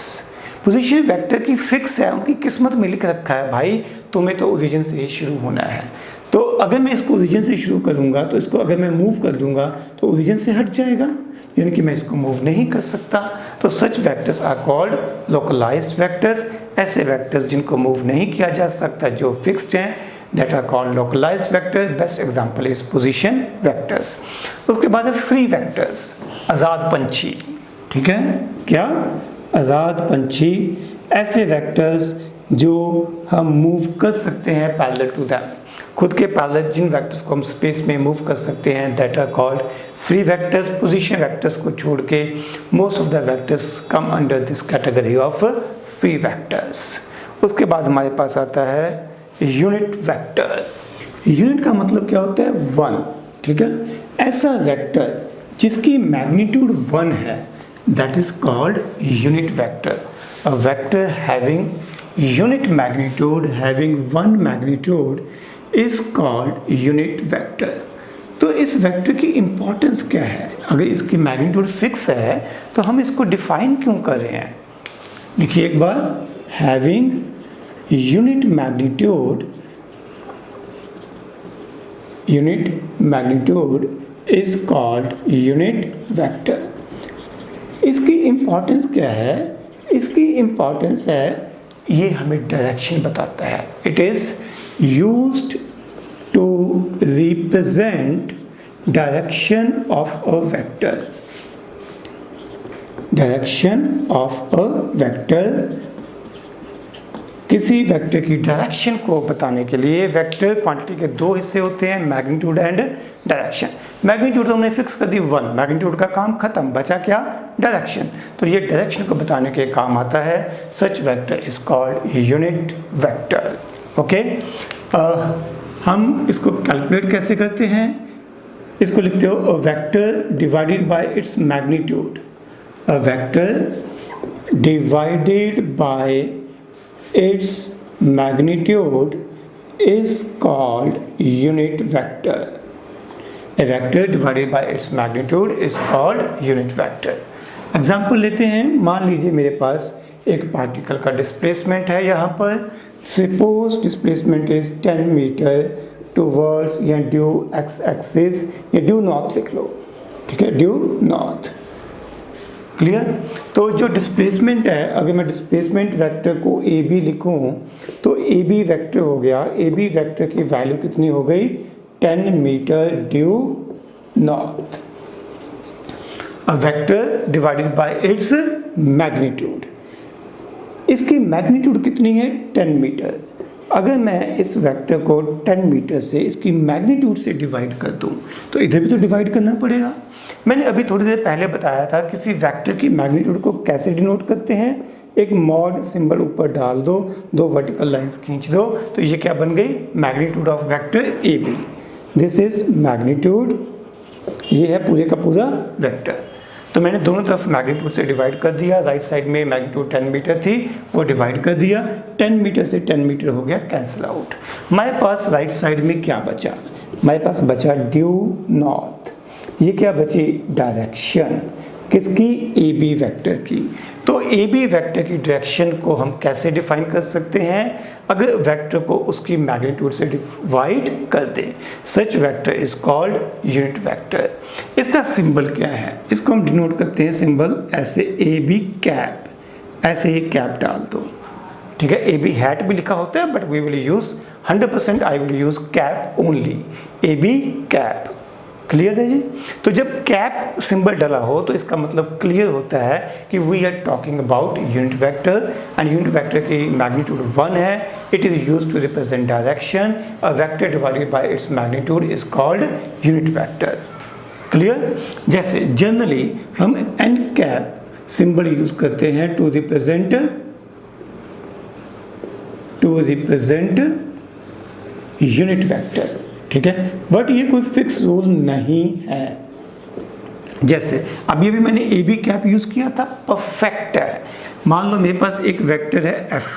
पोजीशन वेक्टर की फिक्स है, उनकी किस्मत में लिख रखा है, भाई तुम्हें तो ओरिजिन से ही शुरू होना है। तो अगर मैं इसको ओरिजिन से शुरू करूंगा तो इसको अगर मैं मूव कर दूंगा तो ओरिजिन से हट जाएगा, यानी कि मैं इसको मूव नहीं कर सकता। तो such vectors are called localized vectors. ऐसे वेक्टर्स जिनको मूव नहीं किया जा सकता, जो फिक्स्ड हैं, that are called localized vector. Best example is position vectors. उसके बाद है फ्री वेक्टर्स, आज़ाद पंछी। ठीक है, क्या, आज़ाद पंछी, ऐसे वेक्टर्स जो हम मूव कर सकते हैं पैरेलल टू दैम, खुद के पैरेलल जिन वेक्टर्स को हम स्पेस में मूव कर सकते हैं, that are called free vectors. Position vectors को छोड़ के most of the vectors come under this category of free vectors. उसके बाद हमारे पास आता है यूनिट वेक्टर। यूनिट का मतलब क्या होता है, वन। ठीक है, ऐसा वेक्टर जिसकी मैग्नीट्यूड 1 है, that is called unit vector. A vector having unit magnitude, having 1 magnitude is called unit vector. तो इस वेक्टर की इंपॉर्टेंस क्या है, अगर इसकी मैग्नीट्यूड फिक्स है तो हम इसको डिफाइन क्यों कर रहे हैं। देखिए एक बार, having unit magnitude is called unit vector. इसकी इंपॉर्टेंस क्या है, इसकी इंपॉर्टेंस है, ये हमें डायरेक्शन बताता है। It is used to represent direction of a vector. Direction of a vector किसी वेक्टर की डायरेक्शन को बताने के लिए वेक्टर क्वांटिटी के दो हिस्से होते हैं, मैग्नीट्यूड एंड डायरेक्शन। मैग्नीट्यूड तो हमने फिक्स कर दी 1, मैग्नीट्यूड का काम खत्म, बचा क्या, डायरेक्शन। तो ये डायरेक्शन को बताने के काम आता है। Such vector is called unit vector. Okay, हम इसको कैलकुलेट कैसे करते हैं, इसको लिखते हो a vector divided by its magnitude. A vector divided by its magnitude is called unit vector. A vector divided by its magnitude is called unit vector. Example लेते हैं, मान लीजिए मेरे पास एक पार्टिकल का डिस्प्लेसमेंट है यहाँ पर। Suppose displacement is 10 metre towards या ड्यू एक्स एक्सिस या ड्यू नॉर्थ लिख लो, ठीक है, ड्यू नॉर्थ। क्लियर। तो जो डिस्प्लेसमेंट है, अगर मैं डिस्प्लेसमेंट वेक्टर को ए बी लिखूँ तो ए बी वेक्टर हो गया, ए बी वेक्टर की वैल्यू कितनी हो गई, 10 metre due north. A vector divided by its magnitude, इसकी मैग्नीट्यूड कितनी है, 10 मीटर। अगर मैं इस वेक्टर को 10 मीटर से इसकी मैग्नीट्यूड से डिवाइड कर दूं तो इधर भी तो डिवाइड करना पड़ेगा। मैंने अभी थोड़ी देर पहले बताया था किसी वेक्टर की मैग्नीट्यूड को कैसे डिनोट करते हैं, एक मॉड सिंबल ऊपर डाल दो, दो वर्टिकल लाइंस खींच दो, तो ये क्या बन गई, magnitude of vector A B. This is magnitude, ये है पूरे का पूरा वेक्टर। तो मैंने दोनों तरफ मैग्नीट्यूड से डिवाइड कर दिया, राइट साइड में मैग्नीट्यूड 10 मीटर थी वो डिवाइड कर दिया, 10 मीटर से 10 मीटर हो गया कैंसिल आउट। हमारे पास राइट साइड में क्या बचा, हमारे पास बचा ड्यू नॉर्थ। ये क्या बची, डायरेक्शन किसकी, ए बी वेक्टर की। तो ए बी वेक्टर की डायरेक्शन को हम कैसे डिफाइन कर सकते हैं, अगर वेक्टर को उसकी मैग्नीट्यूड से डिवाइड कर दें। Such vector is called unit vector. इसका सिंबल क्या है, इसको हम डिनोट करते हैं सिंबल ऐसे, ए बी कैप, ऐसे ही कैप डाल दो, ठीक है। ए बी हैट भी लिखा होता है but we will use 100% I will use cap only, A B cap. Clear है जी। तो जब कैप सिंबल डला हो तो इसका मतलब क्लियर होता है कि we are talking about unit vector, and unit vector की मैग्नीट्यूड 1 है। It is used to represent direction. A vector divided by its magnitude is called unit vector. Clear. जैसे जनरली हम एन कैप सिंबल यूज करते हैं टू रिप्रेजेंट यूनिट वेक्टर, ठीक है, बट ये कोई फिक्स रूल नहीं है। जैसे अब ये भी मैंने ए बी कैप यूज किया था, परफेक्ट है। मान लो मेरे पास एक वेक्टर है एफ,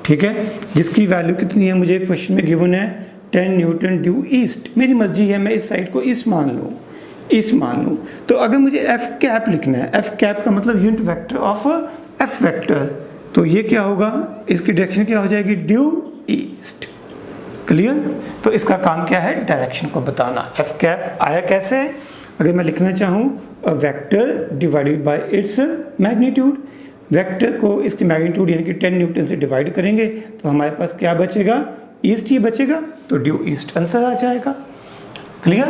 ठीक है, जिसकी वैल्यू कितनी है, मुझे क्वेश्चन में गिवन है 10 न्यूटन ड्यू ईस्ट। मेरी मर्जी है, मैं इस साइड को ईस्ट मान लूँ, ईस्ट मान लूँ। तो अगर मुझे एफ कैप लिखना है, एफ कैप का मतलब unit vector of F vector, तो ये क्या होगा, इसकी डायरेक्शन क्या हो जाएगी, ड्यू ईस्ट। क्लियर। तो इसका काम क्या है, डायरेक्शन को बताना। एफ कैप आया कैसे, अगर मैं लिखना चाहूँ अ vector divided by its magnitude, vector को इसकी मैग्नीट्यूड यानी कि 10 न्यूटन से डिवाइड करेंगे तो हमारे पास क्या बचेगा, ईस्ट ही बचेगा, तो ड्यू ईस्ट आंसर आ जाएगा। क्लियर।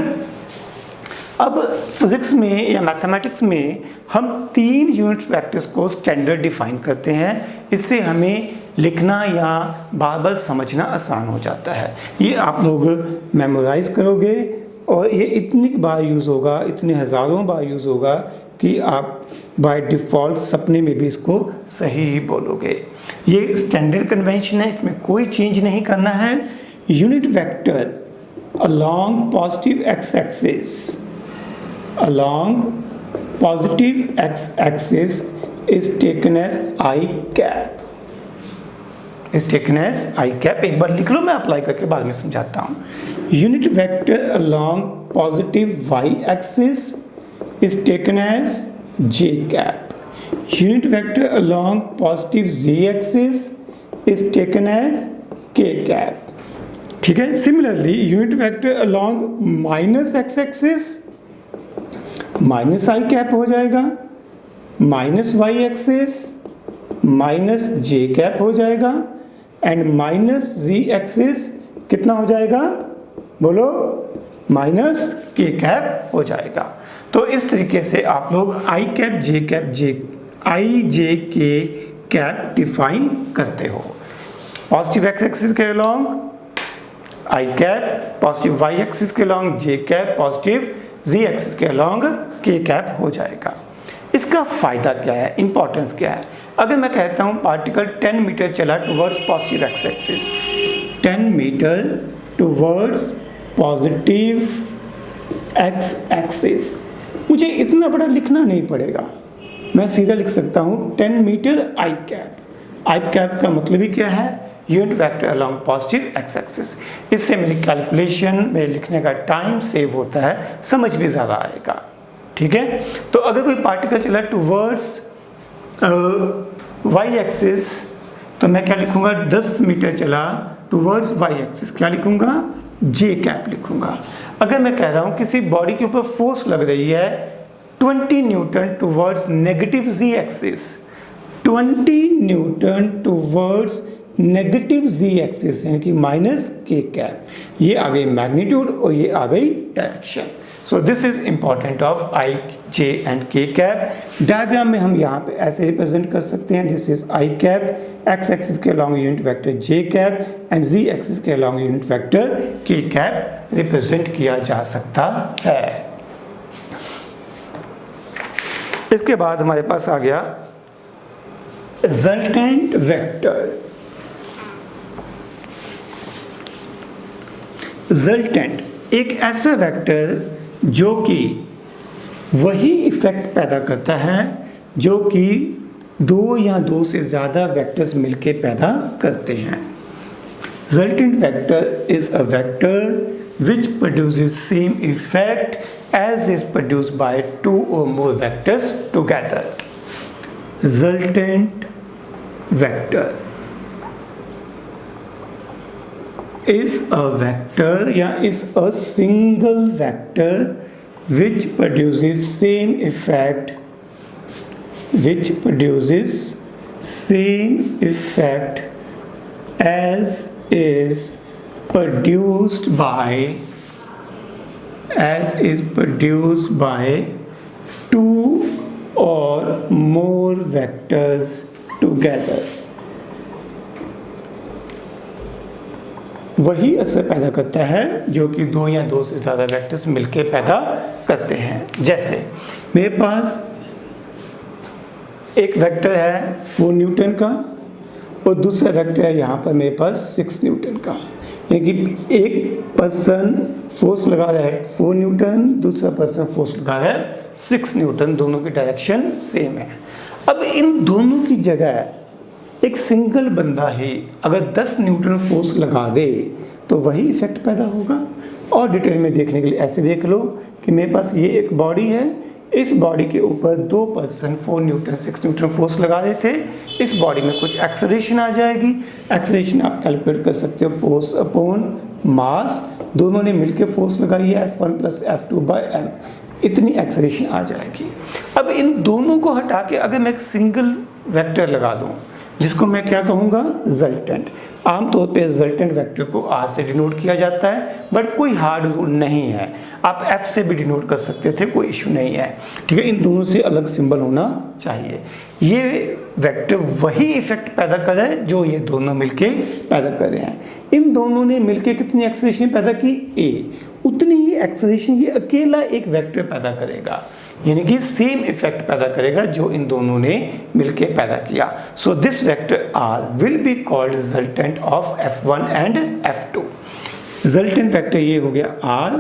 अब फिजिक्स में या मैथमेटिक्स में हम 3 यूनिट वेक्टर्स को स्टैंडर्ड डिफाइन करते हैं, इससे हमें लिखना या बार बार समझना आसान हो जाता है। ये आप लोग मेमोराइज करोगे और ये इतनी बार यूज़ होगा, इतने हज़ारों बार यूज़ होगा कि आप बाय डिफ़ॉल्ट सपने में भी इसको सही ही बोलोगे। ये स्टैंडर्ड कन्वेंशन है, इसमें कोई चेंज नहीं करना है। Unit vector along positive x-axis, along positive x-axis is taken as I cap, is taken as I cap। एक बार लिख लो, मैं अप्लाई करके बाद में समझाता हूँ। Unit vector along positive y-axis is taken as j cap, unit vector along positive z-axis is taken as k cap। ठीक है। Similarly unit vector along minus X axis minus I cap हो जाएगा, minus Y axis minus J cap हो जाएगा, एंड माइनस जी एक्सिस कितना हो जाएगा, बोलो, माइनस के कैप हो जाएगा। तो इस तरीके से आप लोग आई कैप जे कैप जे आई जे के कैप डिफाइन करते हो। पॉजिटिव एक्स एक्सिस के अलॉन्ग आई कैप, पॉजिटिव वाई एक्सिस के अलॉन्ग जे कैप, पॉजिटिव जी एक्सिस के अलॉन्ग के कैप हो जाएगा। इसका फायदा क्या है, इंपॉर्टेंस क्या है? अगर मैं कहता हूं पार्टिकल 10 मीटर चला towards positive X axis, 10 metre towards positive X axis, मुझे इतना बड़ा लिखना नहीं पड़ेगा, मैं सीधा लिख सकता हूं 10 मीटर आई कैप। आई कैप का मतलब ही क्या है? Unit vector along positive X axis. इससे मेरी कैलकुलेशन में लिखने का टाइम सेव होता है, समझ भी ज़्यादा आएगा। ठीक है, तो अगर कोई पार्टिकल चला टुवर्ड्स वाई एक्सिस तो मैं क्या लिखूंगा? 10 मीटर चला टुवर्ड्स वाई एक्सिस, क्या लिखूंगा? जे कैप लिखूंगा। अगर मैं कह रहा हूं किसी बॉडी के ऊपर फोर्स लग रही है 20 न्यूटन टुवर्ड्स नेगेटिव जी एक्सिस, 20 न्यूटन टुवर्ड्स नेगेटिव जी एक्सिस यानी कि माइनस के कैप, ये आ गई मैग्नीट्यूड और ये आ गई direction. So this is important of I, J and K cap. Diagram में हम यहाँ पे ऐसे रिप्रेजेंट कर सकते हैं, this is I cap, X axis के along unit vector J cap and Z axis के along unit vector K cap represent किया जा सकता है। इसके बाद हमारे पास आ गया रिजल्टेंट वेक्टर। रिजल्टेंट एक ऐसा वेक्टर जो कि वही इफेक्ट पैदा करता है जो कि दो या दो से ज़्यादा वेक्टर्स मिलके पैदा करते हैं। Resultant vector is a vector which produces same effect as is produced by two और more vectors together. Resultant vector is a vector या is a single vector which produces same effect as is produced by two or more vectors together। वही असर पैदा करता है जो कि दो या दो से ज़्यादा वेक्टर्स मिलके पैदा करते हैं। जैसे मेरे पास एक वेक्टर है 4 न्यूटन का और दूसरा वेक्टर है यहाँ पर मेरे पास 6 न्यूटन का, यानी कि एक पर्सन फोर्स लगा रहा है 4 न्यूटन, दूसरा पर्सन फोर्स लगा रहा है 6 न्यूटन, दोनों की डायरेक्शन सेम है। अब इन दोनों की जगह एक सिंगल बंदा ही अगर 10 न्यूटन फोर्स लगा दे तो वही इफेक्ट पैदा होगा। और डिटेल में देखने के लिए ऐसे देख लो कि मेरे पास ये एक बॉडी है, इस बॉडी के ऊपर दो पर्सन 4 न्यूटन 6 न्यूटन फोर्स लगा रहे थे, इस बॉडी में कुछ एक्सेलरेशन आ जाएगी। एक्सेलरेशन आप कैलकुलेट कर सकते हो फोर्स अपॉन मास, दोनों ने मिलकर फोर्स लगाई है F1 + F2/m, इतनी एक्सेलरेशन आ जाएगी। अब इन दोनों को हटा के अगर मैं एक सिंगल वेक्टर लगा दूं जिसको मैं क्या कहूँगा? रिजल्टेंट। आमतौर पे रिजल्टेंट वेक्टर को R से डिनोट किया जाता है, बट कोई हार्ड रूल नहीं है, आप F से भी डिनोट कर सकते थे, कोई इशू नहीं है। ठीक है, इन दोनों से अलग सिंबल होना चाहिए। ये वेक्टर वही इफेक्ट पैदा कर रहा है जो ये दोनों मिलके पैदा कर रहे हैं। इन दोनों ने मिलके कितनी एक्सेलरेशन पैदा की? A, उतनी ही एक्सेलरेशन ये अकेला एक वेक्टर पैदा करेगा, यानी कि सेम इफेक्ट पैदा करेगा जो इन दोनों ने मिलके पैदा किया। So this vector R will be called resultant of F1 and F2। Resultant vector ये हो गया R,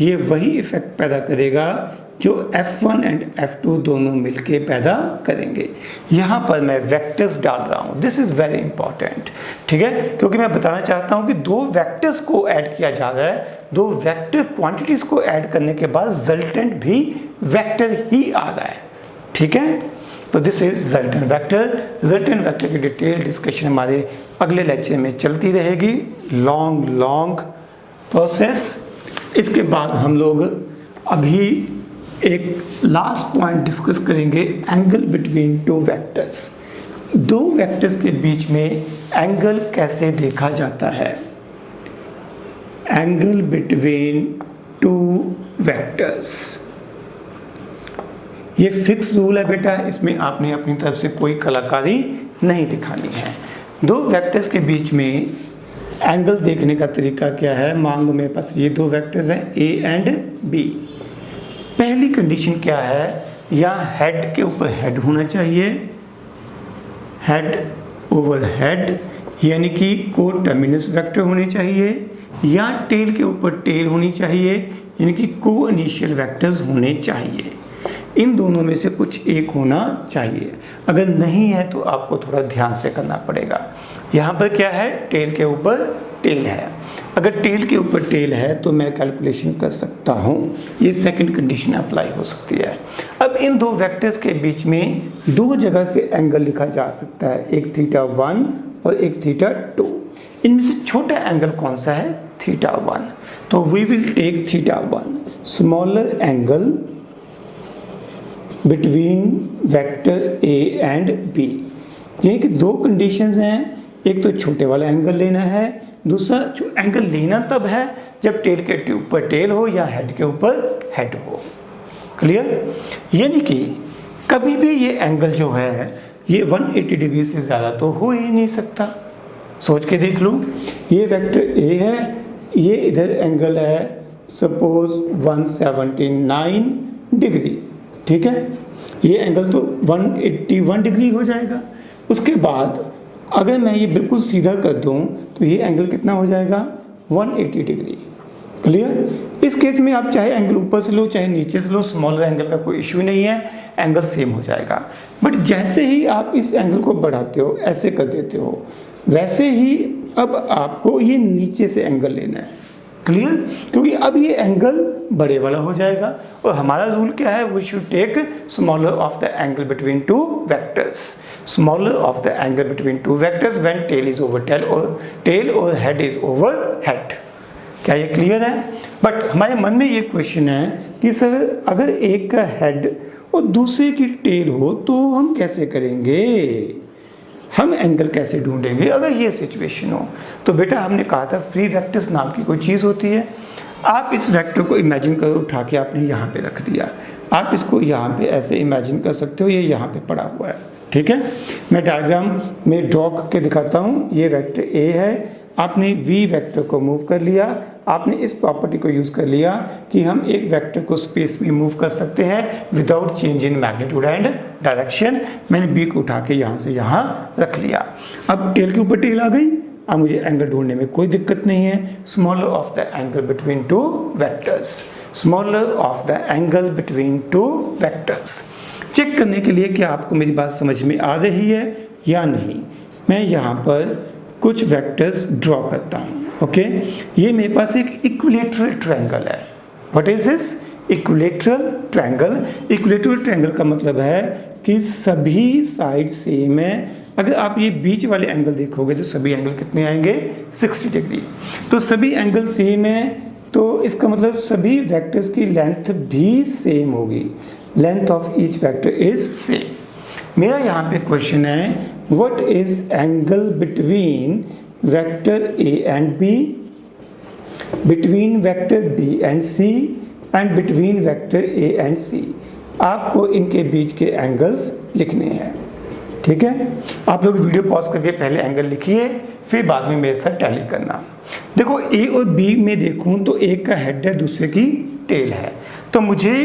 ये वही इफेक्ट पैदा करेगा जो F1 एंड F2 दोनों मिलके पैदा करेंगे। यहाँ पर मैं वेक्टर्स डाल रहा हूँ, दिस इज़ वेरी इंपॉर्टेंट। ठीक है, क्योंकि मैं बताना चाहता हूँ कि दो वेक्टर्स को ऐड किया जा रहा है, दो वेक्टर क्वांटिटीज़ को ऐड करने के बाद रिजल्टेंट भी वेक्टर ही आ रहा है। ठीक है, तो this is resultant vector. Resultant vector की डिटेल डिस्कशन हमारे अगले लेक्चर में चलती रहेगी, लॉन्ग प्रोसेस। इसके बाद हम लोग अभी एक लास्ट पॉइंट डिस्कस करेंगे, एंगल बिटवीन टू वेक्टर्स। दो वेक्टर्स के बीच में एंगल कैसे देखा जाता है? एंगल बिटवीन टू वेक्टर्स, ये फिक्स रूल है बेटा, इसमें आपने अपनी तरफ से कोई कलाकारी नहीं दिखानी है। दो वेक्टर्स के बीच में एंगल देखने का तरीका क्या है। मान लो मेरे पास ये दो वेक्टर्स हैं ए एंड बी। पहली कंडीशन क्या है, यहाँ हेड के ऊपर हेड होना चाहिए, हेड ओवर हेड, यानी कि को टर्मिनस वेक्टर होने चाहिए, या टेल के ऊपर टेल होनी चाहिए, यानी कि को इनिशियल वेक्टर्स होने चाहिए। इन दोनों में से कुछ एक होना चाहिए। अगर नहीं है तो आपको थोड़ा ध्यान से करना पड़ेगा। यहाँ पर क्या है, टेल के ऊपर टेल है। अगर टेल के ऊपर टेल है तो मैं कैलकुलेशन कर सकता हूँ, ये सेकंड कंडीशन अप्लाई हो सकती है। अब इन दो वेक्टर्स के बीच में दो जगह से एंगल लिखा जा सकता है, एक θ1 और एक θ2। इनमें से छोटा एंगल कौन सा है, θ1। तो we will take θ1, smaller angle between vector A and B. यानी कि दो कंडीशंस हैं, एक तो छोटे वाला एंगल लेना है, दूसरा एंगल लेना तब है जब टेल के ऊपर टेल हो या हेड के ऊपर हेड हो। क्लियर? यानी कि कभी भी ये एंगल जो है ये 180 डिग्री से ज़्यादा तो हो ही नहीं सकता। सोच के देख लो, ये वेक्टर ए है, ये इधर एंगल है सपोज 179 डिग्री, ठीक है। ये एंगल तो 181 डिग्री हो जाएगा। उसके बाद अगर मैं ये बिल्कुल सीधा कर दूं तो ये एंगल कितना हो जाएगा, 180 डिग्री। क्लियर? इस केस में आप चाहे एंगल ऊपर से लो चाहे नीचे से लो, स्मॉलर एंगल का कोई इश्यू नहीं है, एंगल सेम हो जाएगा। बट जैसे ही आप इस एंगल को बढ़ाते हो, ऐसे कर देते हो, वैसे ही अब आपको ये नीचे से एंगल लेना है। क्लियर? क्योंकि अब ये एंगल बड़े वाला हो जाएगा और हमारा रूल क्या है, we should take smaller of the angle between two vectors, smaller of the angle between two vectors when tail is over tail और हेड इज ओवर हेड। क्या ये क्लियर है? बट हमारे मन में ये क्वेश्चन है कि सर अगर एक का हेड और दूसरे की टेल हो तो हम कैसे करेंगे, हम एंगल कैसे ढूंढेंगे अगर ये सिचुएशन हो। तो बेटा हमने कहा था फ्री वेक्टर्स नाम की कोई चीज़ होती है। आप इस वेक्टर को इमेजिन करो, उठा के आपने यहाँ पे रख दिया, आप इसको यहाँ पे ऐसे इमेजिन कर सकते हो, ये यहाँ पे पड़ा हुआ है, ठीक है। मैं डायग्राम में ड्रॉ करके दिखाता हूँ। ये वेक्टर ए है, आपने वी वेक्टर को मूव कर लिया, आपने इस प्रॉपर्टी को यूज़ कर लिया कि हम एक वेक्टर को स्पेस में मूव कर सकते हैं without change in magnitude and direction. मैंने बी को उठा के यहाँ से यहाँ रख लिया। अब टेल के ऊपर टेल आ गई, अब मुझे एंगल ढूंढने में कोई दिक्कत नहीं है। Smaller of the angle between two vectors, smaller of the angle between two vectors. Check करने के लिए कि आपको मेरी बात समझ में आ रही है या नहीं, मैं यहाँ पर कुछ वेक्टर्स ड्रॉ करता हूँ। ओके, ये मेरे पास एक इक्विलेटरल ट्रायंगल है। What is this? Equilateral triangle. Equilateral triangle का मतलब है कि सभी साइड सेम है। अगर आप ये बीच वाले एंगल देखोगे तो सभी एंगल कितने आएंगे, 60 डिग्री। तो सभी एंगल सेम है, तो इसका मतलब सभी वेक्टर्स की लेंथ भी सेम होगी। Length of each vector is same. मेरा यहाँ पे क्वेश्चन है, what is angle between vector A and B, between vector B and C and between vector A and C. आपको इनके बीच के एंगल्स लिखने हैं, ठीक है। आप लोग वीडियो पॉज करके पहले एंगल लिखिए, फिर बाद में मेरे साथ टैली करना। देखो ए और बी में देखूं तो एक का हेड है, दूसरे की टेल है, तो मुझे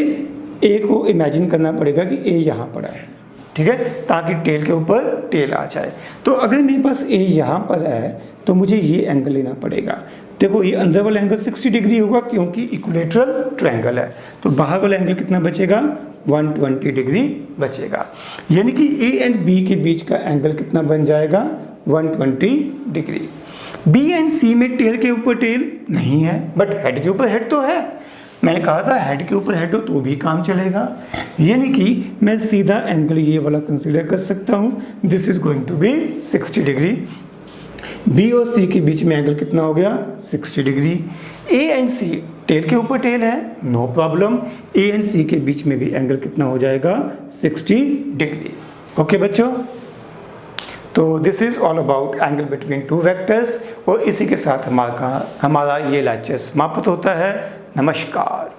ए को इमेजिन करना पड़ेगा कि ए यहाँ पड़ा है, ठीक है, ताकि टेल के ऊपर टेल आ जाए। तो अगर मेरे पास ए यहाँ पर है तो मुझे ये एंगल लेना पड़ेगा। देखो ये अंदर वाला एंगल 60 डिग्री होगा क्योंकि इक्विलेटरल ट्रायंगल है, तो बाहर वाला एंगल कितना बचेगा, 120 डिग्री बचेगा। यानी कि ए एंड बी के बीच का एंगल कितना बन जाएगा, 120 डिग्री। बी एंड सी में टेल के ऊपर टेल नहीं है, बट हेड के ऊपर हेड तो है। मैंने कहा था हेड के ऊपर हेड हो तो भी काम चलेगा। यानी कि मैं सीधा एंगल ये वाला कंसीडर कर सकता हूँ, this is going to be 60 degree. B और सी के बीच में एंगल कितना हो गया, 60 degree. A and C tail के ऊपर टेल है, no problem. A and C के बीच में भी एंगल कितना हो जाएगा, 60 डिग्री। ओके बच्चों, तो this is all about angle between two vectors. और इसी के साथ हमारा ये लेक्चर समाप्त होता है। नमस्कार।